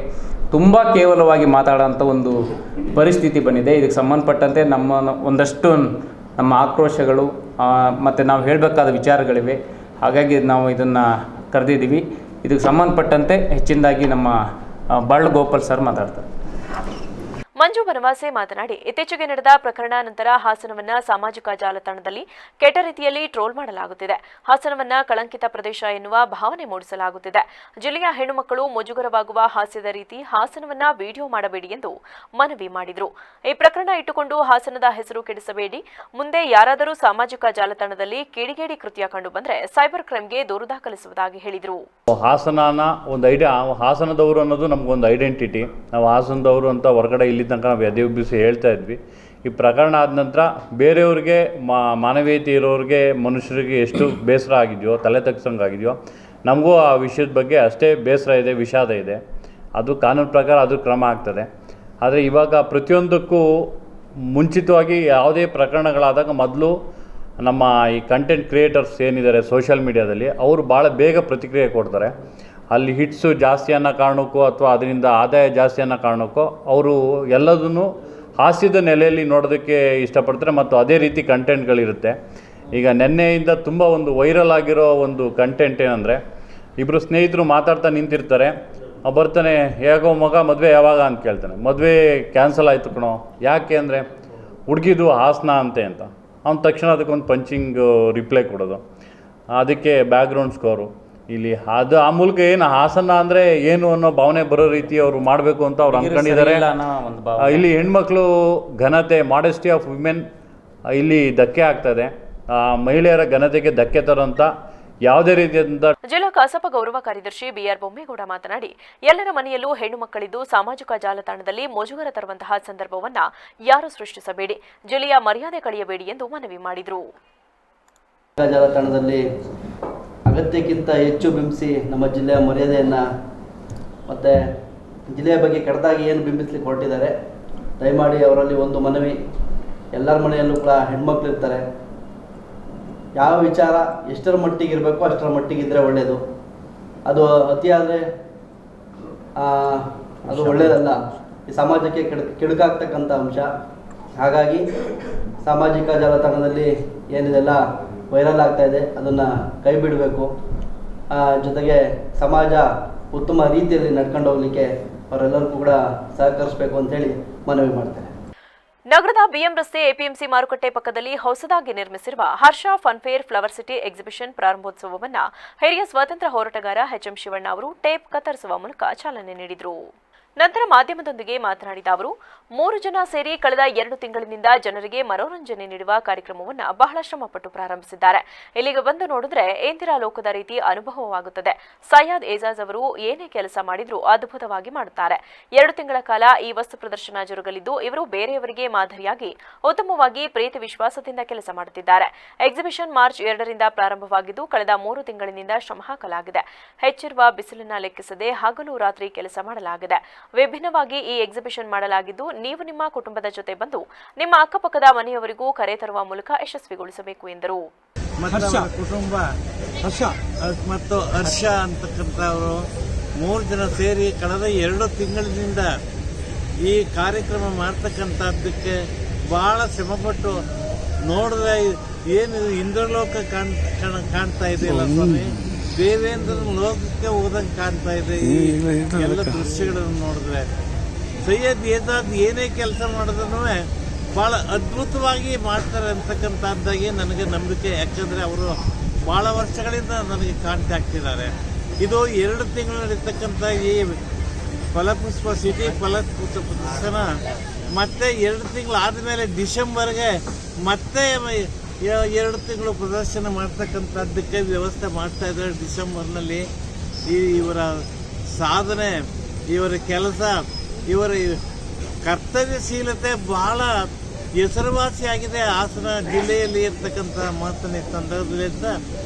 ತುಂಬ ಕೇವಲವಾಗಿ ಮಾತಾಡೋಂಥ ಒಂದು ಪರಿಸ್ಥಿತಿ ಬಂದಿದೆ. ಇದಕ್ಕೆ ಸಂಬಂಧಪಟ್ಟಂತೆ ಒಂದಷ್ಟು ನಮ್ಮ ಆಕ್ರೋಶಗಳು ಮತ್ತು ನಾವು ಹೇಳಬೇಕಾದ ವಿಚಾರಗಳಿವೆ. ಹಾಗಾಗಿ ನಾವು ಇದನ್ನು ಕರೆದಿದ್ದೀವಿ. ಇದಕ್ಕೆ ಸಂಬಂಧಪಟ್ಟಂತೆ ಹೆಚ್ಚಿನದಾಗಿ ನಮ್ಮ ಬಾಳ್ ಗೋಪಾಲ್ ಸರ್ ಮಾತಾಡ್ತಾರೆ. ಮಂಜು ಬನವಾಸೆ ಮಾತನಾಡಿ, ಇತ್ತೀಚೆಗೆ ನಡೆದ ಪ್ರಕರಣ ನಂತರ ಹಾಸನವನ್ನ ಸಾಮಾಜಿಕ ಜಾಲತಾಣದಲ್ಲಿ ಕೆಟ್ಟ ರೀತಿಯಲ್ಲಿ ಟ್ರೋಲ್ ಮಾಡಲಾಗುತ್ತಿದೆ. ಹಾಸನವನ್ನ ಕಳಂಕಿತ ಪ್ರದೇಶ ಎನ್ನುವ ಭಾವನೆ ಮೂಡಿಸಲಾಗುತ್ತಿದೆ. ಜಿಲ್ಲೆಯ ಹೆಣ್ಣು ಮಕ್ಕಳು ಮುಜುಗರವಾಗುವ ಹಾಸ್ಯದ ರೀತಿ ಹಾಸನವನ್ನ ವಿಡಿಯೋ ಮಾಡಬೇಡಿ ಎಂದು ಮನವಿ ಮಾಡಿದರು. ಈ ಪ್ರಕರಣ ಇಟ್ಟುಕೊಂಡು ಹಾಸನದ ಹೆಸರು ಕೆಡಿಸಬೇಡಿ. ಮುಂದೆ ಯಾರಾದರೂ ಸಾಮಾಜಿಕ ಜಾಲತಾಣದಲ್ಲಿ ಕಿಡಿಗೇಡಿ ಕೃತ್ಯ ಕಂಡು ಬಂದರೆ ಸೈಬರ್ ಕ್ರೈಮ್ಗೆ ದೂರು ದಾಖಲಿಸುವುದಾಗಿ ಹೇಳಿದರು. ಹಾಸನನ ಒಂದು ಐಡಿಯಾ, ಹಾಸನದವರು ಅನ್ನೋದು ನಮಗೊಂದು ಐಡೆಂಟಿಟಿ. ನಾವು ಹಾಸನದವರು ಅಂತ ಹೊರಗಡೆ ಇಲ್ಲಿ ತನಕ ನಾವು ಎದೆಯುಬ್ಬಿಸಿ ಹೇಳ್ತಾ ಇದ್ವಿ. ಈ ಪ್ರಕರಣ ಆದ ನಂತರ ಬೇರೆಯವ್ರಿಗೆ ಮಾನವೀಯತೆ ಇರೋರಿಗೆ, ಮನುಷ್ಯರಿಗೆ ಎಷ್ಟು ಬೇಸರ ಆಗಿದೆಯೋ, ತಲೆ ತಗ್ಸಂಗಾಗಿದೆಯೋ, ನಮಗೂ ಆ ವಿಷಯದ ಬಗ್ಗೆ ಅಷ್ಟೇ ಬೇಸರ ಇದೆ, ವಿಷಾದ ಇದೆ. ಅದು ಕಾನೂನು ಪ್ರಕಾರ ಅದು ಕ್ರಮ ಆಗ್ತದೆ. ಆದರೆ ಇವಾಗ ಪ್ರತಿಯೊಂದಕ್ಕೂ ಮುಂಚಿತವಾಗಿ ಯಾವುದೇ ಪ್ರಕರಣಗಳಾದಾಗ ಮೊದಲು ನಮ್ಮ ಈ ಕಂಟೆಂಟ್ ಕ್ರಿಯೇಟರ್ಸ್ ಏನಿದ್ದಾರೆ ಸೋಷಿಯಲ್ ಮೀಡಿಯಾದಲ್ಲಿ, ಅವರು ಭಾಳ ಬೇಗ ಪ್ರತಿಕ್ರಿಯೆ ಕೊಡ್ತಾರೆ. ಅಲ್ಲಿ ಹಿಟ್ಸು ಜಾಸ್ತಿ ಅನ್ನೋ ಕಾರಣಕ್ಕೋ ಅಥವಾ ಅದರಿಂದ ಆದಾಯ ಜಾಸ್ತಿ ಅನ್ನೋ ಕಾರಣಕ್ಕೋ ಅವರು ಎಲ್ಲದನ್ನು ಹಾಸ್ಯದ ನೆಲೆಯಲ್ಲಿ ನೋಡೋದಕ್ಕೆ ಇಷ್ಟಪಡ್ತಾರೆ ಮತ್ತು ಅದೇ ರೀತಿ ಕಂಟೆಂಟ್ಗಳಿರುತ್ತೆ. ಈಗ ನೆನ್ನೆಯಿಂದ ತುಂಬ ಒಂದು ವೈರಲ್ ಆಗಿರೋ ಒಂದು ಕಂಟೆಂಟ್ ಏನಂದರೆ, ಇಬ್ಬರು ಸ್ನೇಹಿತರು ಮಾತಾಡ್ತಾ ನಿಂತಿರ್ತಾರೆ. ಬರ್ತಾನೆ, ಹೇಗೋ ಮಗ ಮದುವೆ ಯಾವಾಗ ಅಂತ ಕೇಳ್ತಾನೆ. ಮದುವೆ ಕ್ಯಾನ್ಸಲ್ ಆಯಿತು ಕಣೋ. ಯಾಕೆ ಅಂದರೆ ಹುಡುಗಿದು ಹಾಸನ ಅಂತೆ ಅಂತ. ಅವ್ನ ತಕ್ಷಣ ಅದಕ್ಕೊಂದು ಪಂಚಿಂಗ್ ರಿಪ್ಲೈ ಕೊಡೋದು, ಅದಕ್ಕೆ ಬ್ಯಾಕ್ಗ್ರೌಂಡ್ ಸ್ಕೋರು ಇಲ್ಲಿ. ಅದು ಆ ಮೂಲಕ ಏನು ಹಾಸನ ಅಂದರೆ ಏನು ಅನ್ನೋ ಭಾವನೆ ಬರೋ ರೀತಿ ಅವರು ಮಾಡಬೇಕು ಅಂತ ಅವ್ರು ಅಂದ್ಕೊಂಡಿದ್ದಾರೆ. ಇಲ್ಲಿ ಹೆಣ್ಮಕ್ಳು ಘನತೆ, ಮಾಡೆಸ್ಟಿ ಆಫ್ ವಿಮೆನ್ ಇಲ್ಲಿ ಧಕ್ಕೆ ಆಗ್ತದೆ. ಮಹಿಳೆಯರ ಘನತೆಗೆ ಧಕ್ಕೆ ತರೋಂಥ ಯಾವುದೇ ರೀತಿಯಾದಂಥ. ಜಿಲ್ಲಾ ಕಸಾಪ ಗೌರವ ಕಾರ್ಯದರ್ಶಿ ಬಿಆರ್ ಬೊಮ್ಮೇಗೌಡ ಮಾತನಾಡಿ, ಎಲ್ಲರ ಮನೆಯಲ್ಲೂ ಹೆಣ್ಣು ಮಕ್ಕಳಿದ್ದು ಸಾಮಾಜಿಕ ಜಾಲತಾಣದಲ್ಲಿ ಮುಜುಗರ ತರುವಂತಹ ಸಂದರ್ಭವನ್ನ ಯಾರು ಸೃಷ್ಟಿಸಬೇಡಿ, ಜಿಲ್ಲೆಯ ಮರ್ಯಾದೆ ಕಳೆಯಬೇಡಿ ಎಂದು ಮನವಿ ಮಾಡಿದರು. ಜಾಲತಾಣದಲ್ಲಿ ಅಗತ್ಯಕ್ಕಿಂತ ಹೆಚ್ಚು ಬಿಂಬಿಸಿ ನಮ್ಮ ಜಿಲ್ಲೆಯ ಮರ್ಯಾದೆಯನ್ನು ಮತ್ತು ಜಿಲ್ಲೆಯ ಬಗ್ಗೆ ಕೆಟ್ಟದಾಗಿ ಏನು ಬಿಂಬಿಸ್ಲಿಕ್ಕೆ ಹೊರಟಿದ್ದಾರೆ, ದಯಮಾಡಿ ಅವರಲ್ಲಿ ಒಂದು ಮನವಿ, ಎಲ್ಲರ ಮನೆಯಲ್ಲೂ ಕೂಡ ಹೆಣ್ಮಕ್ಳು ಇರ್ತಾರೆ. ಯಾವ ವಿಚಾರ ಎಷ್ಟರ ಮಟ್ಟಿಗೆ ಇರಬೇಕು ಅಷ್ಟರ ಮಟ್ಟಿಗೆ ಇದ್ದರೆ ಒಳ್ಳೆಯದು. ಅದು ಅತಿಯಾದರೆ ಅದು ಒಳ್ಳೆಯದಲ್ಲ, ಈ ಸಮಾಜಕ್ಕೆ ಕೆಡುಕಾಗ್ತಕ್ಕಂಥ ಅಂಶ. ಹಾಗಾಗಿ ಸಾಮಾಜಿಕ ಜಾಲತಾಣದಲ್ಲಿ ಏನಿದೆಲ್ಲ ವೈರಲ್ ಆಗ್ತಾ ಇದೆ ಅದನ್ನು ಕೈ ಬಿಡಬೇಕು. ಜೊತೆಗೆ ಸಮಾಜ ಉತ್ತಮ ರೀತಿಯಲ್ಲಿ ನಡ್ಕೊಂಡು ಹೋಗಲಿಕ್ಕೆ ಅವರೆಲ್ಲರಿಗೂ ಕೂಡ ಸಹಕರಿಸಬೇಕು ಅಂತೇಳಿ ಮನವಿ ಮಾಡ್ತಾರೆ. ನಗರದ ಬಿಎಂ ರಸ್ತೆ ಎಪಿಎಂಸಿ ಮಾರುಕಟ್ಟೆ ಪಕ್ಕದಲ್ಲಿ ಹೊಸದಾಗಿ ನಿರ್ಮಿಸಿರುವ ಹರ್ಷ ಫನ್ಫೇರ್ ಫ್ಲವರ್ ಸಿಟಿ ಎಕ್ಸಿಬಿಷನ್ ಪ್ರಾರಂಭೋತ್ಸವವನ್ನು ಹಿರಿಯ ಸ್ವಾತಂತ್ರ್ಯ ಹೋರಾಟಗಾರ ಎಚ್ಎಂ ಶಿವಣ್ಣ ಅವರು ಟೇಪ್ ಕತ್ತರಿಸುವ ಮೂಲಕ ಚಾಲನೆ ನೀಡಿದರು. ನಂತರ ಮಾಧ್ಯಮದೊಂದಿಗೆ ಮಾತನಾಡಿದ ಅವರು, 3 ಜನ ಸೇರಿ ಕಳೆದ 2 ತಿಂಗಳಿನಿಂದ ಜನರಿಗೆ ಮನೋರಂಜನೆ ನೀಡುವ ಕಾರ್ಯಕ್ರಮವನ್ನು ಬಹಳ ಶ್ರಮಪಟ್ಟು ಪ್ರಾರಂಭಿಸಿದ್ದಾರೆ. ಇಲ್ಲಿಗೆ ಬಂದು ನೋಡಿದ್ರೆ ಏಂದಿರಾ ಲೋಕದ ರೀತಿ ಅನುಭವವಾಗುತ್ತದೆ. ಸಯ್ಯದ್ ಏಜಾಜ್ ಅವರು ಏನೇ ಕೆಲಸ ಮಾಡಿದ್ರೂ ಅದ್ಭುತವಾಗಿ ಮಾಡುತ್ತಾರೆ. 2 ತಿಂಗಳ ಕಾಲ ಈ ವಸ್ತು ಪ್ರದರ್ಶನ ಜರುಗಲಿದ್ದು, ಇವರು ಬೇರೆಯವರಿಗೆ ಮಾದರಿಯಾಗಿ ಉತ್ತಮವಾಗಿ ಪ್ರೀತಿ ವಿಶ್ವಾಸದಿಂದ ಕೆಲಸ ಮಾಡುತ್ತಿದ್ದಾರೆ. ಎಕ್ಸಿಬಿಷನ್ ಮಾರ್ಚ್ 2ರಿಂದ ಪ್ರಾರಂಭವಾಗಿದ್ದು, ಕಳೆದ 3 ತಿಂಗಳಿನಿಂದ ಶ್ರಮ ಹಾಕಲಾಗಿದೆ. ಹೆಚ್ಚಿರುವ ಬಿಸಿಲನ್ನ ಲೆಕ್ಕಿಸದೆ ಹಗಲು ರಾತ್ರಿ ಕೆಲಸ ಮಾಡಲಾಗಿದೆ. ವಿಭಿನ್ನವಾಗಿ ಈ ಎಕ್ಸಿಬಿಷನ್ ಮಾಡಲಾಗಿದ್ದು, ನೀವು ನಿಮ್ಮ ಕುಟುಂಬದ ಜೊತೆ ಬಂದು ನಿಮ್ಮ ಅಕ್ಕಪಕ್ಕದ ಮನೆಯವರಿಗೂ ಕರೆ ತರುವ ಮೂಲಕ ಯಶಸ್ವಿಗೊಳಿಸಬೇಕು ಎಂದರು. ಕುಟುಂಬ ಮತ್ತು ಹರ್ಷ ಅಂತಕ್ಕಂಥವರು 3 ಜನ ಸೇರಿ ಕಳೆದ 2 ತಿಂಗಳಿನಿಂದ ಈ ಕಾರ್ಯಕ್ರಮ ಮಾಡ್ತಕ್ಕಂಥದ್ದಕ್ಕೆ ಬಹಳ ಶ್ರಮಪಟ್ಟು ನೋಡಿದ್ರೆ ಏನು ಇಂದ್ರಲೋಕ ಕಾಣ್ತಾ ಇದೆಯಲ್ಲ ಸ್ವಾಮಿ, ದೇವೇಂದ್ರನ ಲೋಕಕ್ಕೆ ಹೋದಂಗೆ ಕಾಣ್ತಾ ಇದೆ ಈ ಎಲ್ಲ ದೃಶ್ಯಗಳನ್ನು ನೋಡಿದ್ರೆ. ಸೈಯದ್ ಏಜಾಜ್ ಏನೇ ಕೆಲಸ ಮಾಡಿದ್ರು ಭಾಳ ಅದ್ಭುತವಾಗಿ ಮಾಡ್ತಾರೆ ಅಂತಕ್ಕಂಥದ್ದಾಗಿ ನನಗೆ ನಂಬಿಕೆ. ಯಾಕಂದರೆ ಅವರು ಭಾಳ ವರ್ಷಗಳಿಂದ ನನಗೆ ಕಾಂಟ್ಯಾಕ್ಟ್ ಇದ್ದಾರೆ. ಇದು 2 ತಿಂಗಳು ನಡೀತಕ್ಕಂಥ ಈ ಫಲಪುಷ್ಪ ಸಿಟಿ ಫಲಪುಷ್ಪ ಪ್ರದರ್ಶನ ಮತ್ತೆ 2 ತಿಂಗಳು ಆದಮೇಲೆ ಡಿಸೆಂಬರ್ಗೆ ಮತ್ತೆ 2 ತಿಂಗಳು ಪ್ರದರ್ಶನ ಮಾಡ್ತಕ್ಕಂಥದ್ದಕ್ಕೆ ವ್ಯವಸ್ಥೆ ಮಾಡ್ತಾ ಇದ್ದಾರೆ. ಡಿಸೆಂಬರ್ನಲ್ಲಿ ಇವರ ಸಾಧನೆ, ಇವರ ಕೆಲಸ, ಇವರ ಕರ್ತವ್ಯಶೀಲತೆ ಬಹಳ ಹೆಸರುವಾಸಿಯಾಗಿದೆ ಹಾಸನ ಜಿಲ್ಲೆಯಲ್ಲಿ ಇರ್ತಕ್ಕಂಥ ಮಾತನ್ನ ಸಂದರ್ಭದಿಂದ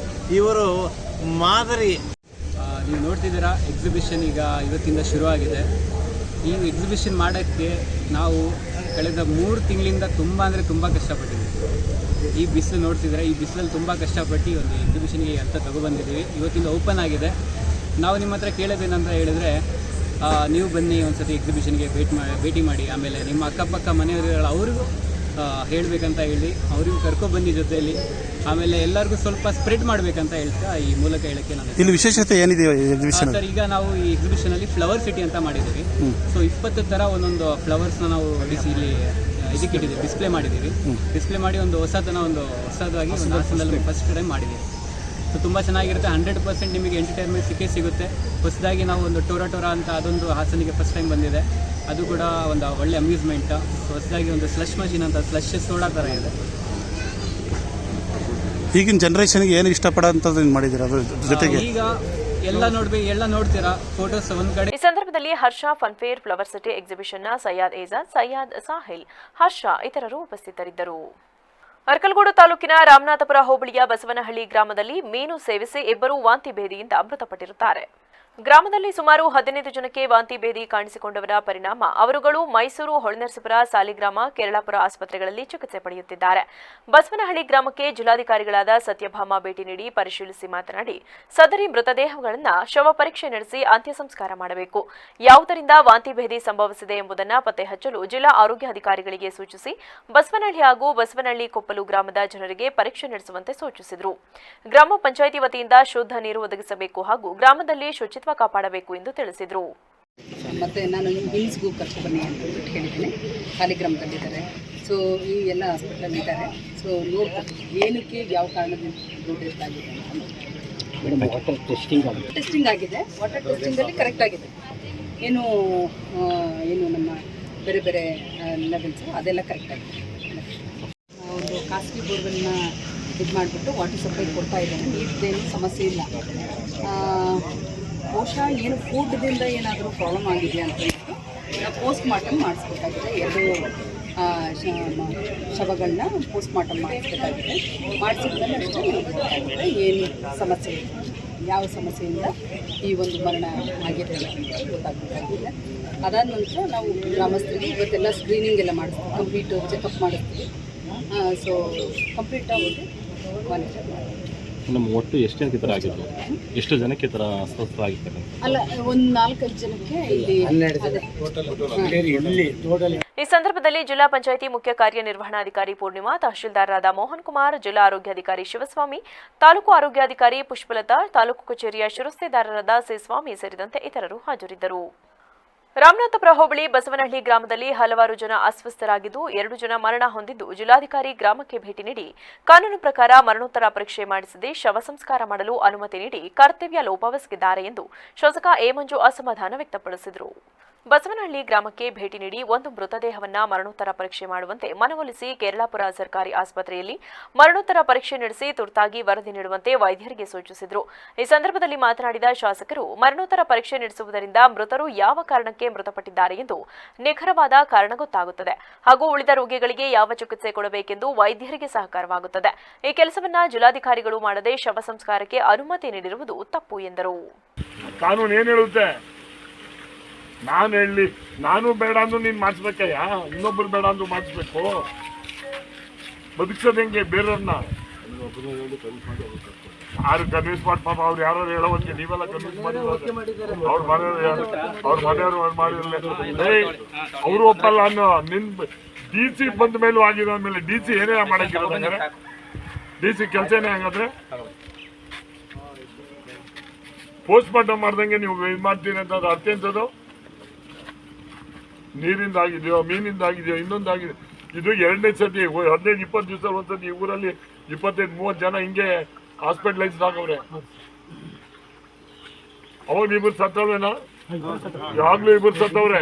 ಇವರು ಮಾದರಿ. ನೀವು ನೋಡ್ತಿದ್ದೀರಾ, ಎಕ್ಸಿಬಿಷನ್ ಈಗ ಇವತ್ತಿಂದ ಶುರುವಾಗಿದೆ. ಈ ಎಕ್ಸಿಬಿಷನ್ ಮಾಡೋಕ್ಕೆ ನಾವು ಕಳೆದ 3 ತಿಂಗಳಿಂದ ತುಂಬ ಅಂದರೆ ತುಂಬ ಕಷ್ಟಪಟ್ಟಿದ್ದೀವಿ. ಈ ಬಿಸಿಲು ನೋಡ್ತಿದ್ದೀರಾ, ಈ ಬಿಸಿಲಲ್ಲಿ ತುಂಬ ಕಷ್ಟಪಟ್ಟು ಒಂದು ಎಕ್ಸಿಬಿಷನ್ಗೆ ಅಂತ ತಗೊಬಂದಿದ್ದೀವಿ. ಇವತ್ತಿಂದ ಓಪನ್ ಆಗಿದೆ. ನಾವು ನಿಮ್ಮ ಹತ್ರ ಕೇಳೋದೇನಂತ ಹೇಳಿದ್ರೆ, ನೀವು ಬನ್ನಿ ಒಂದು ಸತಿ ಎಕ್ಸಿಬಿಷನ್ಗೆ ಭೇಟಿ ಮಾಡಿ, ಆಮೇಲೆ ನಿಮ್ಮ ಅಕ್ಕಪಕ್ಕ ಮನೆಯವರುಗಳು ಅವ್ರಿಗೂ ಹೇಳಬೇಕಂತ ಹೇಳಿ ಅವರಿಗೂ ಕರ್ಕೊಬಂದು ಜೊತೆಯಲ್ಲಿ ಆಮೇಲೆ ಎಲ್ಲರಿಗೂ ಸ್ವಲ್ಪ ಸ್ಪ್ರೆಡ್ ಮಾಡಬೇಕಂತ ಹೇಳ್ತಾ ಈ ಮೂಲಕ ಹೇಳಕ್ಕೆ ನಾನು ಇಲ್ಲಿ ವಿಶೇಷತೆ ಏನಿದೆ ಎಕ್ಸಿಬಿಷನ್? ಸರ್, ಈಗ ನಾವು ಈ ಎಕ್ಸಿಬಿಷನಲ್ಲಿ ಫ್ಲವರ್ ಸಿಟಿ ಅಂತ ಮಾಡಿದ್ದೀವಿ. ಸೊ 20 ಥರ ಒಂದೊಂದು ಫ್ಲವರ್ಸ್ನ ನಾವು ಇಲ್ಲಿ ಇದಕ್ಕಿಟ್ಟಿದ್ದೀವಿ, ಡಿಸ್ಪ್ಲೇ ಮಾಡಿದ್ದೀವಿ. ಡಿಸ್ಪ್ಲೇ ಮಾಡಿ ಒಂದು ಹೊಸದಾಗಿ ಒಂದು ಹಾಸನದಲ್ಲಿ ಫಸ್ಟ್ ಟೈಮ್ ಮಾಡಿದ್ದೀವಿ. ಸೊ ತುಂಬ ಚೆನ್ನಾಗಿರುತ್ತೆ. 100% ನಿಮಗೆ ಎಂಟರ್ಟೈನ್ಮೆಂಟ್ ಸಿಗುತ್ತೆ. ಹೊಸದಾಗಿ ನಾವು ಒಂದು ಟೋರಾ ಅಂತ ಅದೊಂದು ಹಾಸನಿಗೆ ಫಸ್ಟ್ ಟೈಮ್ ಬಂದಿದೆ. ಅದು ಕೂಡ ಒಂದು ಒಳ್ಳೆ ಅಮ್ಯೂಸ್ಮೆಂಟ್. ಹೊಸದಾಗಿ ಒಂದು ಸ್ಲಶ್ ಮಷೀನ್ ಅಂತ ಸ್ಲಶ್ ಸೋಡಾ ಥರ ಇದೆ. ಈಗಿನ ಜನ್ರೇಷನ್ಗೆ ಏನು ಇಷ್ಟಪಡೋಂಥದ್ದು ಮಾಡಿದ್ದೀರಾ ಅದ್ರ ಜೊತೆಗೆ? ಈಗ ಎಲ್ಲ ನೋಡ್ತೀರಾ ಫೋಟೋಸ್ ಒಂದ್ ಕಡೆ. ಈ ಸಂದರ್ಭದಲ್ಲಿ ಹರ್ಷ ಫನ್ಫೇರ್ ಫ್ಲವರ್ ಸಿಟಿ ಎಕ್ಸಿಬಿಷನ್ನ ಸಯ್ಯದ್ ಏಜಾಜ್, ಸಯ್ಯದ್ ಸಾಹಿಲ್, ಹರ್ಷ ಇತರರು ಉಪಸ್ಥಿತರಿದ್ದರು. ಅರ್ಕಲಗೂಡು ತಾಲೂಕಿನ ರಾಮನಾಥಪುರ ಹೋಬಳಿಯ ಬಸವನಹಳ್ಳಿ ಗ್ರಾಮದಲ್ಲಿ ಮೀನು ಸೇವಿಸಿ ಇಬ್ಬರು ವಾಂತಿ ಭೇದಿಯಿಂದ ಮೃತಪಟ್ಟಿರುತ್ತಾರೆ. ಗ್ರಾಮದಲ್ಲಿ ಸುಮಾರು 15 ಜನಕ್ಕೆ ವಾಂತಿ ಭೇದಿ ಕಾಣಿಸಿಕೊಂಡವರ ಪರಿಣಾಮ ಅವರುಗಳು ಮೈಸೂರು, ಹೊಳೆನರಸೀಪುರ, ಸಾಲಿಗ್ರಾಮ, ಕೇರಳಾಪುರ ಆಸ್ಪತ್ರೆಗಳಲ್ಲಿ ಚಿಕಿತ್ಸೆ ಪಡೆಯುತ್ತಿದ್ದಾರೆ. ಬಸವನಹಳ್ಳಿ ಗ್ರಾಮಕ್ಕೆ ಜಿಲ್ಲಾಧಿಕಾರಿಗಳಾದ ಸತ್ಯಭಾಮ ಭೇಟಿ ನೀಡಿ ಪರಿಶೀಲಿಸಿ ಮಾತನಾಡಿ, ಸದರಿ ಮೃತದೇಹಗಳನ್ನು ಶವ ಪರೀಕ್ಷೆ ನಡೆಸಿ ಅಂತ್ಯ ಸಂಸ್ಕಾರ ಮಾಡಬೇಕು. ಯಾವುದರಿಂದ ವಾಂತಿ ಭೇದಿ ಸಂಭವಿಸಿದೆ ಎಂಬುದನ್ನು ಪತ್ತೆ ಹಚ್ಚಲು ಜಿಲ್ಲಾ ಆರೋಗ್ಯಾಧಿಕಾರಿಗಳಿಗೆ ಸೂಚಿಸಿ ಬಸವನಹಳ್ಳಿ ಹಾಗೂ ಬಸವನಹಳ್ಳಿ ಕೊಪ್ಪಲು ಗ್ರಾಮದ ಜನರಿಗೆ ಪರೀಕ್ಷೆ ನಡೆಸುವಂತೆ ಸೂಚಿಸಿದರು. ಗ್ರಾಮ ಪಂಚಾಯಿತಿ ವತಿಯಿಂದ ಶುದ್ಧ ನೀರು ಒದಗಿಸಬೇಕು ಹಾಗೂ ಗ್ರಾಮದಲ್ಲಿ ಶುಚಿತ್ವ ಕಾಪಾಡಬೇಕು ಎಂದು ತಿಳಿಸಿದರು. ಮತ್ತು ನಾನು ವಿಮ್ಸ್ಗೂ ಕರ್ಕೊಬನ್ನಿ ಅಂತ ಹೇಳಿದ್ದೀನಿ. ಸಾಲಿಗ್ರಾಮದಲ್ಲಿದ್ದಾರೆ. ಸೊ ಈ ಎಲ್ಲ ಹಾಸ್ಪಿಟ್ಲಲ್ಲಿ ಇದ್ದಾರೆ. ಸೊ ನೋಡ್ತಾರೆ ಏನಕ್ಕೆ ಯಾವ ಕಾರಣದಿಂದ ದುಡ್ಡು ಇರ್ತಾಗಿದೆ ಅಂತ. ವಾಟರ್ ಟೆಸ್ಟಿಂಗ್ ಆಗಿದೆ. ವಾಟರ್ ಟೆಸ್ಟಿಂಗಲ್ಲಿ ಕರೆಕ್ಟ್ ಆಗಿದೆ. ಏನು ನಮ್ಮ ಬೇರೆ ಬೇರೆ ಲೆವೆಲ್ಸು ಅದೆಲ್ಲ ಕರೆಕ್ಟ್ ಆಗಿದೆ. ಒಂದು ಖಾಸಗಿ ಬೋರ್ವೆಲ್ನ ಇದು ಮಾಡಿಬಿಟ್ಟು ವಾಟರ್ ಸಪ್ಲೈ ಕೊಡ್ತಾ ಇದ್ದಾರೆ. ನೀರಿದ್ದೇನು ಸಮಸ್ಯೆ ಇಲ್ಲ. ಬಹುಶಃ ಏನು ಫುಡ್ದಿಂದ ಏನಾದರೂ ಪ್ರಾಬ್ಲಮ್ ಆಗಿದೆ ಅಂತ ಹೇಳ್ಬಿಟ್ಟು ಪೋಸ್ಟ್ ಮಾರ್ಟಮ್ ಮಾಡಿಸ್ಬೇಕಾಗಿದೆ. 2 ಶವಗಳನ್ನ ಪೋಸ್ಟ್ ಮಾರ್ಟಮ್ ಮಾಡಿಸ್ಬೇಕಾಗಿದೆ. ಮಾಡಿಸಿದ್ಮೇಲೆ ಅಷ್ಟೇ ಗೊತ್ತಾಗಿದೆ ಏನು ಸಮಸ್ಯೆ ಇದೆ, ಯಾವ ಸಮಸ್ಯೆಯಿಂದ ಈ ಒಂದು ಮರಣ ಆಗಿದೆ ಅಂತ ಗೊತ್ತಾಗಬೇಕಾಗಿದೆ. ಅದಾದ ನಂತರ ನಾವು ಗ್ರಾಮಸ್ಥರಿಗೆ ಇವತ್ತೆಲ್ಲ ಸ್ಕ್ರೀನಿಂಗ್ ಎಲ್ಲ ಮಾಡಿಸ್ತೀವಿ, ಕಂಪ್ಲೀಟ್ ಚೆಕಪ್ ಮಾಡಿಸ್ತೀವಿ. ಸೊ ಕಂಪ್ಲೀಟ್ ಆಗೋದು ಮಾನಿಟರ್ ಮಾಡಿ. ನಮ್ಮ ಒಟ್ಟು ಎಷ್ಟು ಜನಕ್ಕೆ ಈ ಥರ ಆಗಿದ್ದು? ಎಷ್ಟು ಜನಕ್ಕೆ ಈ ಥರ ಅಸ್ವಸ್ಥರಾಗಿರ್ತಾರೆ? ಅಲ್ಲ, ಒಂದು 4-5 ಜನಕ್ಕೆ ಇಲ್ಲಿ ಈ ಸಂದರ್ಭದಲ್ಲಿ ಜಿಲ್ಲಾ ಪಂಚಾಯಿತಿ ಮುಖ್ಯ ಕಾರ್ಯನಿರ್ವಹಣಾಧಿಕಾರಿ ಪೂರ್ಣಿಮಾ, ತಹಶೀಲ್ದಾರರಾದ ಮೋಹನ್ ಕುಮಾರ್, ಜಿಲ್ಲಾ ಆರೋಗ್ಯಾಧಿಕಾರಿ ಶಿವಸ್ವಾಮಿ, ತಾಲೂಕು ಆರೋಗ್ಯಾಧಿಕಾರಿ ಪುಷ್ಪಲತಾ, ತಾಲೂಕು ಕಚೇರಿಯ ಶಿರಸ್ತೇದಾರರಾದ ಸೇಸ್ವಾಮಿ ಸೇರಿದಂತೆ ಇತರರು ಹಾಜರಿದ್ದರು. ರಾಮನಾಥಪುರ ಹೋಬಳಿ ಬಸವನಹಳ್ಳಿ ಗ್ರಾಮದಲ್ಲಿ ಹಲವಾರು ಜನ ಅಸ್ವಸ್ಥರಾಗಿದ್ದು 2 ಜನ ಮರಣ ಹೊಂದಿದ್ದು, ಜಿಲ್ಲಾಧಿಕಾರಿ ಗ್ರಾಮಕ್ಕೆ ಭೇಟಿ ನೀಡಿ ಕಾನೂನು ಪ್ರಕಾರ ಮರಣೋತ್ತರ ಪರೀಕ್ಷೆ ಮಾಡಿಸದೆ ಶವ ಸಂಸ್ಕಾರ ಮಾಡಲು ಅನುಮತಿ ನೀಡಿ ಕರ್ತವ್ಯ ಲೋಪವೆಸಗಿದ್ದಾರೆ ಎಂದು ಶಾಸಕ ಎ ಮಂಜು ಅಸಮಾಧಾನ ವ್ಯಕ್ತಪಡಿಸಿದರು. ಬಸವನಹಳ್ಳಿ ಗ್ರಾಮಕ್ಕೆ ಭೇಟಿ ನೀಡಿ ಒಂದು ಮೃತದೇಹವನ್ನ ಮರಣೋತ್ತರ ಪರೀಕ್ಷೆ ಮಾಡುವಂತೆ ಮನವೊಲಿಸಿ ಕೇರಳಾಪುರ ಸರ್ಕಾರಿ ಆಸ್ಪತ್ರೆಯಲ್ಲಿ ಮರಣೋತ್ತರ ಪರೀಕ್ಷೆ ನಡೆಸಿ ತುರ್ತಾಗಿ ವರದಿ ನೀಡುವಂತೆ ವೈದ್ಯರಿಗೆ ಸೂಚಿಸಿದರು. ಈ ಸಂದರ್ಭದಲ್ಲಿ ಮಾತನಾಡಿದ ಶಾಸಕರು, ಮರಣೋತ್ತರ ಪರೀಕ್ಷೆ ನಡೆಸುವುದರಿಂದ ಮೃತರು ಯಾವ ಕಾರಣಕ್ಕೆ ಮೃತಪಟ್ಟಿದ್ದಾರೆ ಎಂದು ನಿಖರವಾದ ಕಾರಣ ಗೊತ್ತಾಗುತ್ತದೆ ಹಾಗೂ ಉಳಿದ ರೋಗಿಗಳಿಗೆ ಯಾವ ಚಿಕಿತ್ಸೆ ಕೊಡಬೇಕೆಂದು ವೈದ್ಯರಿಗೆ ಸಹಕಾರವಾಗುತ್ತದೆ. ಈ ಕೆಲಸವನ್ನ ಜಿಲ್ಲಾಧಿಕಾರಿಗಳು ಮಾಡದೆ ಶವ ಸಂಸ್ಕಾರಕ್ಕೆ ಅನುಮತಿ ನೀಡಿರುವುದು ತಪ್ಪು ಎಂದರು. ಕಾನೂನು ಏನು ಹೇಳುತ್ತೆ? ನಾನು ಹೇಳಿ, ನಾನು ಬೇಡ ಅಂದ್ರೂ ನೀನು ಮಾಡಿಸ್ಬೇಕಯ್ಯ, ಇನ್ನೊಬ್ರು ಬೇಡ ಅಂದ್ರೂ ಮಾಡಿಸ್ಬೇಕು. ಬದುಕ್ಸೋದು ಹೆಂಗೆ ಬೇರೆಯವ್ರನ್ನ? ಯಾರು ಕನ್ವಿನ್ಸ್ ಮಾಡಿ ಪಾಪ ಅವ್ರು ಯಾರು ಹೇಳೋವಂತೆ ನೀವೆಲ್ಲ ಕನ್ವಿನ್ಸ್ ಮಾಡಿದ್ದಾರೆ. ಅವ್ರ ಮನೆಯವರು ಮಾಡಿರಲಿಲ್ಲ, ಅವರು ಒಪ್ಪಲ್ಲ ಅನ್ನೋ. ನಿನ್ DC ಬಂದ ಮೇಲೂ ಆಗಿದೆ ಅಂದಮೇಲೆ DC ಏನೇ ಮಾಡಕ್ಕಿರೋದು ಹಂಗಾರೆ? DC ಕೆಲಸನೇ ಹಂಗಾದ್ರೆ ಪೋಸ್ಟ್ ಮಾರ್ಟಮ್ ಮಾಡ್ದಂಗೆ ನೀವು ಇದು ಮಾಡ್ತೀನಿ ಅಂತ ಅದು ಅರ್ಥ ಎಂಥದ್ದು? ನೀರಿಂದ ಆಗಿದೆಯೋ, ಮೀನಿಂದ ಆಗಿದೆಯೋ, ಇನ್ನೊಂದಾಗಿದೆ. ಇದು 2ನೇ ಸತಿ. 15-20 ದಿವಸ ಒಂದ್ಸತಿ ಈ ಊರಲ್ಲಿ 25-30 ಜನ ಹಿಂಗೆ ಹಾಸ್ಪಿಟಲೈಸ್ಡ್ ಆಗವ್ರೆ. ಅವಾಗ ಇಬ್ಬರು ಸತ್ತವ್ರೇನಾ? ಯಾವಾಗ್ಲೂ ಇಬ್ಬರು ಸತ್ತವ್ರೆ.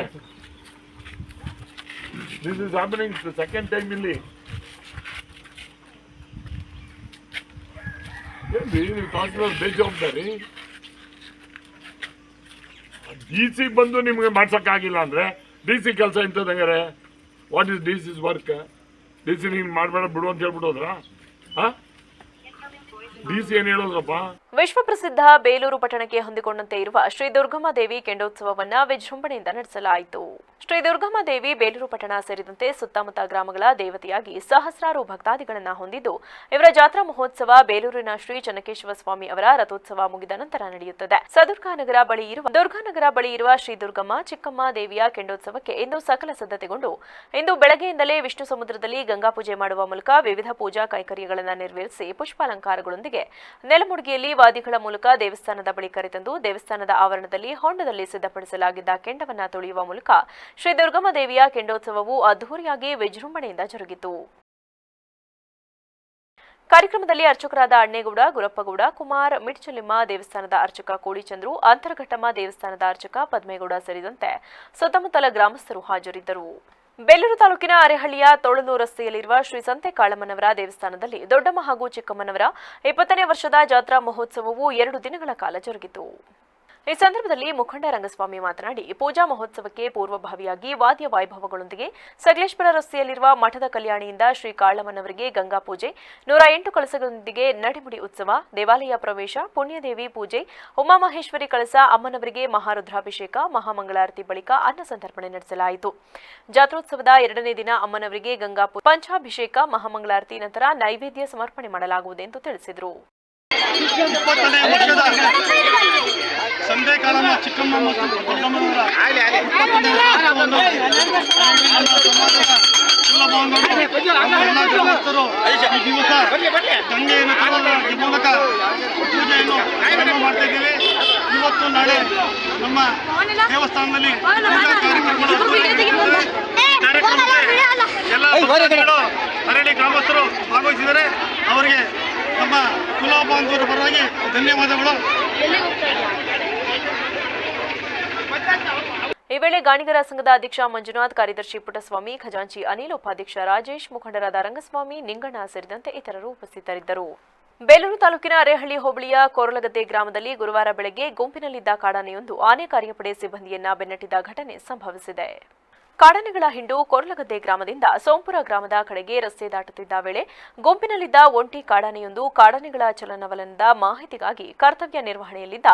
This is happening second time ಇಲ್ಲಿ. ನೀವು ತಾಕಿರೋದು ಬೇಜವಾಬ್ದಾರಿ. DC ಬಂದು ನಿಮ್ಗೆ ಮಾಡ್ಸಕ್ಕಾಗಿಲ್ಲ ಅಂದ್ರೆ DC ಕೆಲಸ ಇಂಥದ್ದಂಗಾರೆ what is DC's work? DC ನೀನು ಮಾಡಬೇಡ ಬಿಡು ಅಂತ ಹೇಳ್ಬಿಟ್ಟೋದ್ರ? DC ಏನು ಹೇಳೋದ್ರಪ್ಪ? ವಿಶ್ವಪ್ರಸಿದ್ಧ ಬೇಲೂರು ಪಟ್ಟಣಕ್ಕೆ ಹೊಂದಿಕೊಂಡಂತೆ ಇರುವ ಶ್ರೀ ದುರ್ಗಮ್ಮ ದೇವಿ ಕೆಂಡೋತ್ಸವವನ್ನು ವಿಜೃಂಭಣೆಯಿಂದ ನಡೆಸಲಾಯಿತು. ಶ್ರೀ ದುರ್ಗಮ್ಮ ದೇವಿ ಬೇಲೂರು ಪಟ್ಟಣ ಸೇರಿದಂತೆ ಸುತ್ತಮುತ್ತ ಗ್ರಾಮಗಳ ದೇವತೆಯಾಗಿ ಸಹಸ್ರಾರು ಭಕ್ತಾದಿಗಳನ್ನು ಹೊಂದಿದ್ದು, ಇವರ ಜಾತ್ರಾ ಮಹೋತ್ಸವ ಬೇಲೂರಿನ ಶ್ರೀ ಚನ್ನಕೇಶವ ಸ್ವಾಮಿ ಅವರ ರಥೋತ್ಸವ ಮುಗಿದ ನಂತರ ನಡೆಯುತ್ತದೆ. ದುರ್ಗಾನಗರ ಬಳಿ ಇರುವ ಶ್ರೀ ದುರ್ಗಮ್ಮ ಚಿಕ್ಕಮ್ಮ ದೇವಿಯ ಕೆಂಡೋತ್ಸವಕ್ಕೆ ಇಂದು ಸಕಲ ಸಿದ್ಧತೆಗೊಂಡು ಇಂದು ಬೆಳಗ್ಗೆಯಿಂದಲೇ ವಿಷ್ಣು ಸಮುದ್ರದಲ್ಲಿ ಗಂಗಾ ಪೂಜೆ ಮಾಡುವ ಮೂಲಕ ವಿವಿಧ ಪೂಜಾ ಕೈಂಕರ್ಯಗಳನ್ನು ನೆರವೇರಿಸಿ ಪುಷ್ಪಾಲಂಕಾರಗಳೊಂದಿಗೆ ನೆಲಮುಡುಗಿಯಲ್ಲಿ ವಾದಿಗಳ ಮೂಲಕ ದೇವಸ್ಥಾನದ ಬಳಿ ಕರೆತಂದು ದೇವಸ್ಥಾನದ ಆವರಣದಲ್ಲಿ ಹೊಂಡದಲ್ಲಿ ಸಿದ್ಧಪಡಿಸಲಾಗಿದ್ದ ಕೆಂಡವನ್ನು ತುಳಿಯುವ ಮೂಲಕ ಶ್ರೀ ದುರ್ಗಮ್ಮ ದೇವಿಯ ಕೆಂಡೋತ್ಸವವು ಅದ್ದೂರಿಯಾಗಿ ವಿಜೃಂಭಣೆಯಿಂದ ಜರುಗಿತು. ಕಾರ್ಯಕ್ರಮದಲ್ಲಿ ಅರ್ಚಕರಾದ ಅಣ್ಣೇಗೌಡ, ಗುರಪ್ಪಗೌಡ, ಕುಮಾರ್, ಮಿಡ್ಚಲಿಮ್ಮ ದೇವಸ್ಥಾನದ ಅರ್ಚಕ ಕೋಳಿಚಂದ್ರು, ಅಂತರಘಟ್ಟಮ್ಮ ದೇವಸ್ಥಾನದ ಅರ್ಚಕ ಪದ್ಮೇಗೌಡ ಸೇರಿದಂತೆ ಸುತ್ತಮುತ್ತಲ ಗ್ರಾಮಸ್ಥರು ಹಾಜರಿದ್ದರು. ಬೇಲೂರು ತಾಲೂಕಿನ ಅರೆಹಳ್ಳಿಯ ತೊಳಲು ರಸ್ತೆಯಲ್ಲಿರುವ ಶ್ರೀ ಸಂತೆ ಕಾಳಮ್ಮನವರ ದೇವಸ್ಥಾನದಲ್ಲಿ ದೊಡ್ಡಮ್ಮ ಹಾಗೂ ಚಿಕ್ಕಮ್ಮನವರ 20ನೇ ವರ್ಷದ ಜಾತ್ರಾ ಮಹೋತ್ಸವವು 2 ದಿನಗಳ ಕಾಲ ಜರುಗಿತು. ಈ ಸಂದರ್ಭದಲ್ಲಿ ಮುಖಂಡ ರಂಗಸ್ವಾಮಿ ಮಾತನಾಡಿ, ಪೂಜಾ ಮಹೋತ್ಸವಕ್ಕೆ ಪೂರ್ವಭಾವಿಯಾಗಿ ವಾದ್ಯ ವೈಭವಗಳೊಂದಿಗೆ ಸಕಲೇಶ್ಪುರ ರಸ್ತೆಯಲ್ಲಿರುವ ಮಠದ ಕಲ್ಯಾಣಿಯಿಂದ ಶ್ರೀ ಕಾಳಮ್ಮನವರಿಗೆ ಗಂಗಾ ಪೂಜೆ, 108 ಕಳಸಗಳೊಂದಿಗೆ ನಡಿಮುಡಿ ಉತ್ಸವ, ದೇವಾಲಯ ಪ್ರವೇಶ, ಪುಣ್ಯದೇವಿ ಪೂಜೆ, ಉಮಾಮಹೇಶ್ವರಿ ಕಳಸ, ಅಮ್ಮನವರಿಗೆ ಮಹಾರುದ್ರಾಭಿಷೇಕ, ಮಹಾಮಂಗಳಾರತಿ ಬಳಿಕ ಅನ್ನ ಸಂತರ್ಪಣೆ ನಡೆಸಲಾಯಿತು. ಜಾತ್ರೋತ್ಸವದ 2ನೇ ದಿನ ಅಮ್ಮನವರಿಗೆ ಗಂಗಾ ಪಂಚಾಭಿಷೇಕ, ಮಹಾಮಂಗಳಾರತಿ ನಂತರ ನೈವೇದ್ಯ ಸಮರ್ಪಣೆ ಮಾಡಲಾಗುವುದೆಂದು ತಿಳಿಸಿದರು. ಸಂತೆ ಕಾಳಮ್ಮ ಚಿಕ್ಕಮ್ಮ ಮತ್ತು ದೊಡ್ಡಮ್ಮನವರ ಎಲ್ಲ ಗ್ರಾಮಸ್ಥರು ಈ ದಿವಸ ಗಂಗೆಯನ್ನು ತರುವ ಮೂಲಕ ಪೂಜೆಯನ್ನು ಪ್ರಾರಂಭ ಮಾಡ್ತಾ ಇದ್ದೀವಿ. ಇವತ್ತು ನಾಳೆ ನಮ್ಮ ದೇವಸ್ಥಾನದಲ್ಲಿ ಎಲ್ಲ ಅರಳಿ ಗ್ರಾಮಸ್ಥರು ಭಾಗವಹಿಸಿದರೆ ಅವರಿಗೆ ನಮ್ಮ ಕುಲ ಬಾಂಧವರ ಪರವಾಗಿ ಧನ್ಯವಾದಗಳು. ಈ ವೇಳೆ ಗಾಣಿಗರ ಸಂಘದ ಅಧ್ಯಕ್ಷ ಮಂಜುನಾಥ್, ಕಾರ್ಯದರ್ಶಿ ಪುಟ್ಟಸ್ವಾಮಿ, ಖಜಾಂಚಿ ಅನಿಲ್, ಉಪಾಧ್ಯಕ್ಷ ರಾಜೇಶ್, ಮುಖಂಡರಾದ ರಂಗಸ್ವಾಮಿ, ನಿಂಗಣ್ಣ ಸೇರಿದಂತೆ ಇತರರು ಉಪಸ್ಥಿತರಿದ್ದರು. ಬೇಲೂರು ತಾಲೂಕಿನ ಅರೇಹಳ್ಳಿ ಹೋಬಳಿಯ ಕೋರಲಗದ್ದೆ ಗ್ರಾಮದಲ್ಲಿ ಗುರುವಾರ ಬೆಳಗ್ಗೆ ಗುಂಪಿನಲ್ಲಿದ್ದ ಕಾಡಾನೆಯೊಂದು ಆನೆ ಕಾರ್ಯಪಡೆ ಸಿಬ್ಬಂದಿಯನ್ನ ಬೆನ್ನಟ್ಟಿದ ಘಟನೆ ಸಂಭವಿಸಿದೆ. ಕಾಡಾನೆಗಳ ಹಿಂಡು ಕೋರ್ಲಗದ್ದೆ ಗ್ರಾಮದಿಂದ ಸೋಂಪುರ ಗ್ರಾಮದ ಕಡೆಗೆ ರಸ್ತೆ ದಾಟುತ್ತಿದ್ದ ವೇಳೆ ಗುಂಪಿನಲ್ಲಿದ್ದ ಒಂಟಿ ಕಾಡಾನೆಯೊಂದು ಕಾಡಾನೆಗಳ ಚಲನವಲನದ ಮಾಹಿತಿಗಾಗಿ ಕರ್ತವ್ಯ ನಿರ್ವಹಣೆಯಲ್ಲಿದ್ದ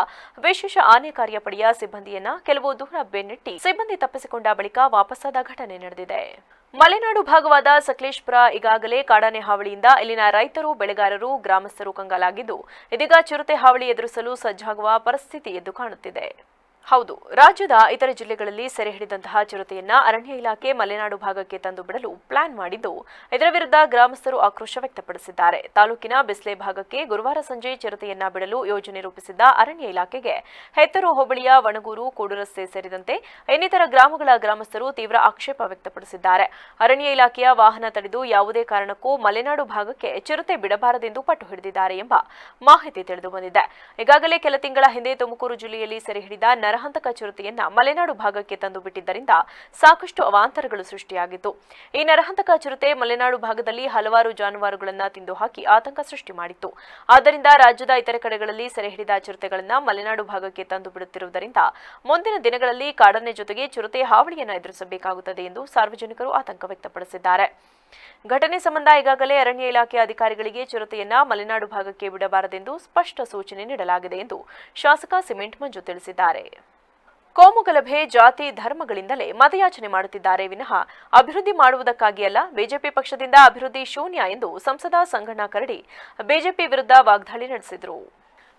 ವಿಶೇಷ ಆನೆ ಕಾರ್ಯಪಡೆಯ ಸಿಬ್ಬಂದಿಯನ್ನ ಕೆಲವು ದೂರ ಬೆನ್ನಟ್ಟಿ ಸಿಬ್ಬಂದಿ ತಪ್ಪಿಸಿಕೊಂಡ ಬಳಿಕ ವಾಪಸ್ಸಾದ ಘಟನೆ ನಡೆದಿದೆ. ಮಲೆನಾಡು ಭಾಗವಾದ ಸಕಲೇಶ್ಪುರ ಈಗಾಗಲೇ ಕಾಡಾನೆ ಹಾವಳಿಯಿಂದ ಇಲ್ಲಿನ ರೈತರು, ಬೆಳೆಗಾರರು, ಗ್ರಾಮಸ್ಥರು ಕಂಗಾಲಾಗಿದ್ದು, ಇದೀಗ ಚಿರತೆ ಹಾವಳಿ ಎದುರಿಸಲು ಸಜ್ಜಾಗುವ ಪರಿಸ್ಥಿತಿ ಎದ್ದು ಕಾಣುತ್ತಿದೆ. ಹೌದು, ರಾಜ್ಯದ ಇತರೆ ಜಿಲ್ಲೆಗಳಲ್ಲಿ ಸೆರೆ ಹಿಡಿದಂತಹ ಚಿರತೆಯನ್ನ ಅರಣ್ಯ ಇಲಾಖೆ ಮಲೆನಾಡು ಭಾಗಕ್ಕೆ ತಂದು ಬಿಡಲು ಪ್ಲಾನ್ ಮಾಡಿದ್ದು, ಇದರ ವಿರುದ್ಧ ಗ್ರಾಮಸ್ಥರು ಆಕ್ರೋಶ ವ್ಯಕ್ತಪಡಿಸಿದ್ದಾರೆ. ತಾಲೂಕಿನ ಬಿಸ್ಲೆ ಭಾಗಕ್ಕೆ ಗುರುವಾರ ಸಂಜೆ ಚಿರತೆಯನ್ನ ಬಿಡಲು ಯೋಜನೆ ರೂಪಿಸಿದ್ದ ಅರಣ್ಯ ಇಲಾಖೆಗೆ ಹೆತ್ತೂರು ಹೋಬಳಿಯ ವಣಗೂರು, ಕೂಡು ರಸ್ತೆ ಸೇರಿದಂತೆ ಇನ್ನಿತರ ಗ್ರಾಮಗಳ ಗ್ರಾಮಸ್ಥರು ತೀವ್ರ ಆಕ್ಷೇಪ ವ್ಯಕ್ತಪಡಿಸಿದ್ದಾರೆ. ಅರಣ್ಯ ಇಲಾಖೆಯ ವಾಹನ ತಡೆದು ಯಾವುದೇ ಕಾರಣಕ್ಕೂ ಮಲೆನಾಡು ಭಾಗಕ್ಕೆ ಚಿರತೆ ಬಿಡಬಾರದೆಂದು ಪಟ್ಟು ಹಿಡಿದಿದ್ದಾರೆ ಎಂಬ ಮಾಹಿತಿ ತಿಳಿದು ಬಂದಿದೆ. ಈಗಾಗಲೇ ಕೆಲ ತಿಂಗಳ ಹಿಂದೆ ತುಮಕೂರು ಜಿಲ್ಲೆಯಲ್ಲಿ ಸೆರೆ ಹಿಡಿದ ನರಹಂತಕ ಚಿರತೆಯನ್ನ ಮಲೆನಾಡು ಭಾಗಕ್ಕೆ ತಂದು ಬಿಟ್ಟಿದ್ದರಿಂದ ಸಾಕಷ್ಟು ಅವಾಂತರಗಳು ಸೃಷ್ಟಿಯಾಗಿತ್ತು. ಈ ನರಹಂತಕ ಚಿರತೆ ಮಲೆನಾಡು ಭಾಗದಲ್ಲಿ ಹಲವಾರು ಜಾನುವಾರುಗಳನ್ನು ತಿಂದು ಹಾಕಿ ಆತಂಕ ಸೃಷ್ಟಿ ಮಾಡಿತ್ತು. ಆದ್ದರಿಂದ ರಾಜ್ಯದ ಇತರೆ ಕಡೆಗಳಲ್ಲಿ ಸೆರೆ ಹಿಡಿದ ಚಿರತೆಗಳನ್ನು ಮಲೆನಾಡು ಭಾಗಕ್ಕೆ ತಂದು ಬಿಡುತ್ತಿರುವುದರಿಂದ ಮುಂದಿನ ದಿನಗಳಲ್ಲಿ ಕಾಡಾನೆ ಜೊತೆಗೆ ಚಿರತೆ ಹಾವಳಿಯನ್ನು ಎದುರಿಸಬೇಕಾಗುತ್ತದೆ ಎಂದು ಸಾರ್ವಜನಿಕರು ಆತಂಕ ವ್ಯಕ್ತಪಡಿಸಿದ್ದಾರೆ. ಘಟನೆ ಸಂಬಂಧ ಈಗಾಗಲೇ ಅರಣ್ಯ ಇಲಾಖೆ ಅಧಿಕಾರಿಗಳಿಗೆ ಚಿರತೆಯನ್ನ ಮಲೆನಾಡು ಭಾಗಕ್ಕೆ ಬಿಡಬಾರದೆಂದು ಸ್ಪಷ್ಟ ಸೂಚನೆ ನೀಡಲಾಗಿದೆ ಎಂದು ಶಾಸಕ ಸಿಮೆಂಟ್ ಮಂಜು ತಿಳಿಸಿದ್ದಾರೆ. ಕೋಮುಗಲಭೆ, ಜಾತಿ, ಧರ್ಮಗಳಿಂದಲೇ ಮತಯಾಚನೆ ಮಾಡುತ್ತಿದ್ದಾರೆ ವಿನಃ ಅಭಿವೃದ್ಧಿ ಮಾಡುವುದಕ್ಕಾಗಿ ಅಲ್ಲ. ಬಿಜೆಪಿ ಪಕ್ಷದಿಂದ ಅಭಿವೃದ್ಧಿ ಶೂನ್ಯ ಎಂದು ಸಂಸದ ಸಂಗಣ್ಣ ಕರಡಿ ಬಿಜೆಪಿ ವಿರುದ್ಧ ವಾಗ್ದಾಳಿ ನಡೆಸಿದರು.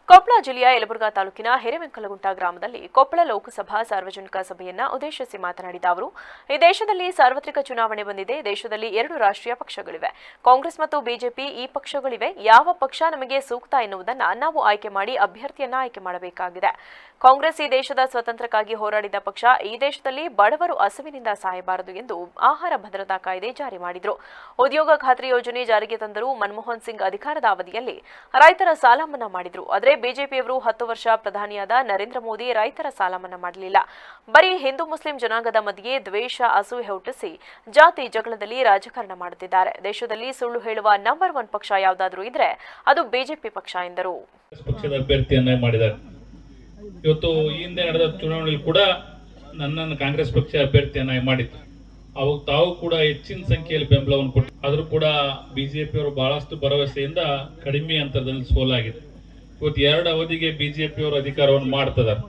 ಕೊಪ್ಪಳ ಜಿಲ್ಲೆಯ ಯಲಬುರ್ಗಾ ತಾಲೂಕಿನ ಹಿರೇವೆಂಕಲಗುಂಟ ಗ್ರಾಮದಲ್ಲಿ ಕೊಪ್ಪಳ ಲೋಕಸಭಾ ಸಾರ್ವಜನಿಕ ಸಭೆಯನ್ನ ಉದ್ದೇಶಿಸಿ ಮಾತನಾಡಿದ ಅವರು, ಈ ದೇಶದಲ್ಲಿ ಸಾರ್ವತ್ರಿಕ ಚುನಾವಣೆ ಬಂದಿದೆ. ದೇಶದಲ್ಲಿ 2 ರಾಷ್ಟ್ರೀಯ ಪಕ್ಷಗಳಿವೆ, ಕಾಂಗ್ರೆಸ್ ಮತ್ತು ಬಿಜೆಪಿ. ಈ ಪಕ್ಷಗಳಿವೆ. ಯಾವ ಪಕ್ಷ ನಮಗೆ ಸೂಕ್ತ ಎನ್ನುವುದನ್ನು ನಾವು ಆಯ್ಕೆ ಮಾಡಿ ಅಭ್ಯರ್ಥಿಯನ್ನ ಆಯ್ಕೆ ಮಾಡಬೇಕಾಗಿದೆ. ಕಾಂಗ್ರೆಸ್ ಈ ದೇಶದ ಸ್ವಾತಂತ್ರ್ಯಕ್ಕಾಗಿ ಹೋರಾಡಿದ ಪಕ್ಷ. ಈ ದೇಶದಲ್ಲಿ ಬಡವರು ಹಸಿವಿನಿಂದ ಸಾಯಬಾರದು ಎಂದು ಆಹಾರ ಭದ್ರತಾ ಕಾಯ್ದೆ ಜಾರಿ ಮಾಡಿದ್ರು. ಉದ್ಯೋಗ ಖಾತ್ರಿ ಯೋಜನೆ ಜಾರಿಗೆ ತಂದರು. ಮನಮೋಹನ್ ಸಿಂಗ್ ಅಧಿಕಾರದ ಅವಧಿಯಲ್ಲಿ ರೈತರ ಸಾಲ ಮನ್ನಾ ಮಾಡಿದ್ರು. ಆದರೆ ಬಿಜೆಪಿಯವರು 10 ವರ್ಷ ಪ್ರಧಾನಿಯಾದ ನರೇಂದ್ರ ಮೋದಿ ರೈತರ ಸಾಲ ಮನ್ನಾ ಮಾಡಲಿಲ್ಲ. ಬರೀ ಹಿಂದೂ ಮುಸ್ಲಿಂ ಜನಾಂಗದ ಮಧ್ಯೆ ದ್ವೇಷ, ಅಸೂಯೆ ಹುಟ್ಟಿಸಿ ಜಾತಿ ಜಗಳದಲ್ಲಿ ರಾಜಕಾರಣ ಮಾಡುತ್ತಿದ್ದಾರೆ. ದೇಶದಲ್ಲಿ ಸುಳ್ಳು ಹೇಳುವ ನಂಬರ್ 1 ಪಕ್ಷ ಯಾವುದಾದ್ರೂ ಇದ್ರೆ ಅದು ಬಿಜೆಪಿ ಪಕ್ಷ ಎಂದರು. ಪಕ್ಷದ ಅಭ್ಯರ್ಥಿಯನ್ನ ಮಾಡಿದ್ದಾರೆ. ಇವತ್ತು ಈ ಹಿಂದೆ ನಡೆದ ಚುನಾವಣೆಯಲ್ಲಿ ಕೂಡ ನನ್ನನ್ನು ಕಾಂಗ್ರೆಸ್ ಪಕ್ಷ ಅಭ್ಯರ್ಥಿಯನ್ನಾಗಿ ಮಾಡಿತ್ತು. ಅವಾಗ ತಾವು ಕೂಡ ಹೆಚ್ಚಿನ ಸಂಖ್ಯೆಯಲ್ಲಿ ಬೆಂಬಲವನ್ನು ಕೊಟ್ಟು, ಆದರೂ ಕೂಡ ಬಿಜೆಪಿಯವರು ಬಹಳಷ್ಟು ಭರವಸೆಯಿಂದ ಕಡಿಮೆ ಅಂತರದಲ್ಲಿ ಸೋಲಾಗಿದೆ. ಇವತ್ತು 2 ಅವಧಿಗೆ ಬಿಜೆಪಿ ಅವರು ಅಧಿಕಾರವನ್ನು ಮಾಡ್ತಿದ್ದಾರೆ.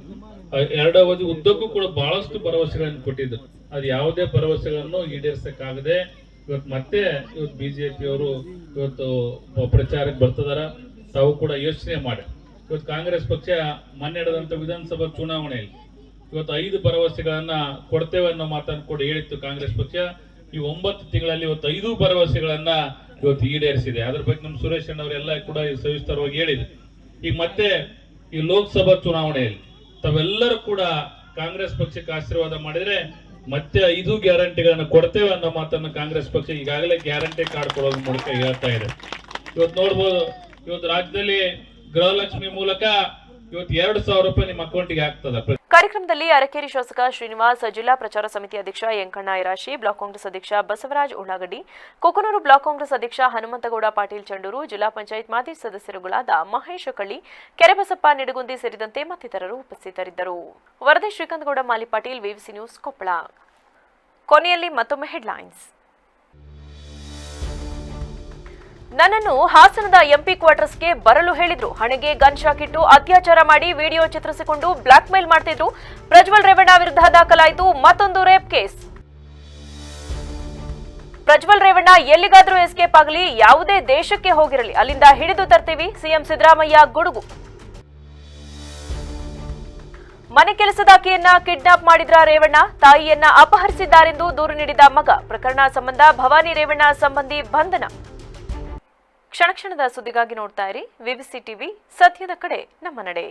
2 ಅವಧಿ ಉದ್ದಕ್ಕೂ ಕೂಡ ಬಹಳಷ್ಟು ಭರವಸೆಗಳನ್ನು ಕೊಟ್ಟಿದ್ರು. ಅದು ಯಾವುದೇ ಭರವಸೆಗಳನ್ನು ಈಡೇರಿಸಕ್ಕಾಗದೆ ಇವತ್ತು ಬಿಜೆಪಿ ಅವರು ಇವತ್ತು ಪ್ರಚಾರಕ್ಕೆ ಬರ್ತಿದಾರ. ತಾವು ಕೂಡ ಯೋಚನೆ ಮಾಡಿ, ಇವತ್ತು ಕಾಂಗ್ರೆಸ್ ಪಕ್ಷ ಮೊನ್ನೆ ನಡೆದಂತ ವಿಧಾನಸಭಾ ಚುನಾವಣೆಯಲ್ಲಿ ಇವತ್ತು 5 ಭರವಸೆಗಳನ್ನ ಕೊಡ್ತೇವೆ ಅನ್ನೋ ಮಾತನ್ನು ಕೂಡ ಹೇಳಿತ್ತು ಕಾಂಗ್ರೆಸ್ ಪಕ್ಷ. ಈ 9 ತಿಂಗಳಲ್ಲಿ ಇವತ್ತು 5 ಭರವಸೆಗಳನ್ನ ಇವತ್ತು ಈಡೇರಿಸಿದೆ. ಅದ್ರ ಬಗ್ಗೆ ನಮ್ಮ ಸುರೇಶ್ ಅವರೆಲ್ಲ ಕೂಡ ಸವಿಸ್ತರವಾಗಿ ಹೇಳಿದ್ರು. ಈಗ ಮತ್ತೆ ಈ ಲೋಕಸಭಾ ಚುನಾವಣೆಯಲ್ಲಿ ತಾವೆಲ್ಲರೂ ಕೂಡ ಕಾಂಗ್ರೆಸ್ ಪಕ್ಷಕ್ಕೆ ಆಶೀರ್ವಾದ ಮಾಡಿದ್ರೆ ಮತ್ತೆ 5 ಗ್ಯಾರಂಟಿಗಳನ್ನ ಕೊಡ್ತೇವೆ ಅನ್ನೋ ಮಾತನ್ನು ಕಾಂಗ್ರೆಸ್ ಪಕ್ಷ ಈಗಾಗಲೇ ಗ್ಯಾರಂಟಿ ಕಾರ್ಡ್ ಕೊಡೋದ್ರ ಮೂಲಕ ಹೇಳ್ತಾ ಇದೆ. ಇವತ್ತು ನೋಡ್ಬೋದು, ಇವತ್ತು ರಾಜ್ಯದಲ್ಲಿ ಗೃಹಲಕ್ಷ್ಮಿ ಮೂಲಕ ಇವತ್ತು 2,000 ರೂಪಾಯಿ ನಿಮ್ಮ ಅಕೌಂಟಿಗೆ ಆಗ್ತದೆ. ಕಾರ್ಯಕ್ರಮದಲ್ಲಿ ಅರಕೇರಿ ಶಾಸಕ ಶ್ರೀನಿವಾಸ್, ಜಿಲ್ಲಾ ಪ್ರಚಾರ ಸಮಿತಿ ಅಧ್ಯಕ್ಷ ಯಂಕಣ್ಣ ಐರಾಶಿ, ಬ್ಲಾಕ್ ಕಾಂಗ್ರೆಸ್ ಅಧ್ಯಕ್ಷ ಬಸವರಾಜ್ ಉಳ್ಳಾಗಡ್ಡಿ, ಕೊಕ್ಕನೂರು ಬ್ಲಾಕ್ ಕಾಂಗ್ರೆಸ್ ಅಧ್ಯಕ್ಷ ಹನುಮಂತಗೌಡ ಪಾಟೀಲ್ ಚಂಡೂರು, ಜಿಲ್ಲಾ ಪಂಚಾಯತ್ ಮಾಜಿ ಸದಸ್ಯರುಗಳಾದ ಮಹೇಶ್ ಕಳ್ಳಿ, ಕೆರೆಬಸಪ್ಪ ನಿಡಗುಂದಿ ಸೇರಿದಂತೆ ಮತ್ತಿತರರು ಉಪಸ್ಥಿತರಿದ್ದರು. ವರದಿ ಶ್ರೀಕಾಂತಗೌಡ ಮಾಲಿಪಾಟೀಲ್, ವಿವಿಸಿ ನ್ಯೂಸ್, ಕೊಪ್ಪಳ. ಕೊನೆಯಲ್ಲಿ ಮತ್ತೊಮ್ಮೆ ಹೆಡ್ಲೈನ್ಸ್. ನನ್ನನ್ನು ಹಾಸನದ ಎಂಪಿ ಕ್ವಾರ್ಟರ್ಸ್ಗೆ ಬರಲು ಹೇಳಿದ್ರು. ಹಣೆಗೆ ಗನ್ ಶಾಕ್ ಇಟ್ಟು ಅತ್ಯಾಚಾರ ಮಾಡಿ ವಿಡಿಯೋ ಚಿತ್ರಿಸಿಕೊಂಡು ಬ್ಲಾಕ್ ಮೇಲ್ ಮಾಡ್ತಿದ್ರು. ಪ್ರಜ್ವಲ್ ರೇವಣ್ಣ ವಿರುದ್ಧ ದಾಖಲಾಯಿತು ಮತ್ತೊಂದು ರೇಪ್ ಕೇಸ್. ಪ್ರಜ್ವಲ್ ರೇವಣ್ಣ ಎಲ್ಲಿಗಾದ್ರೂ ಎಸ್ಕೇಪ್ ಆಗಲಿ, ಯಾವುದೇ ದೇಶಕ್ಕೆ ಹೋಗಿರಲಿ, ಅಲ್ಲಿಂದ ಹಿಡಿದು ತರ್ತೀವಿ, ಸಿಎಂ ಸಿದ್ದರಾಮಯ್ಯ ಗುಡುಗು. ಮನೆ ಕೆಲಸದಾಕೆಯನ್ನ ಕಿಡ್ನಾಪ್ ಮಾಡಿದ್ರ ರೇವಣ್ಣ, ತಾಯಿಯನ್ನ ಅಪಹರಿಸಿದ್ದಾರೆಂದು ದೂರು ನೀಡಿದ ಮಗ. ಪ್ರಕರಣ ಸಂಬಂಧ ಭವಾನಿ ರೇವಣ್ಣ ಸಂಬಂಧಿ ಬಂಧನ. ಕ್ಷಣ ಸುದ್ದಿಗಾಗಿ ನೋಡ್ತಾ ಇರಿ ವಿವಿಸಿ ಟಿವಿ, ಸತ್ಯದ ಕಡೆ ನಮ್ಮ ನಡೆ.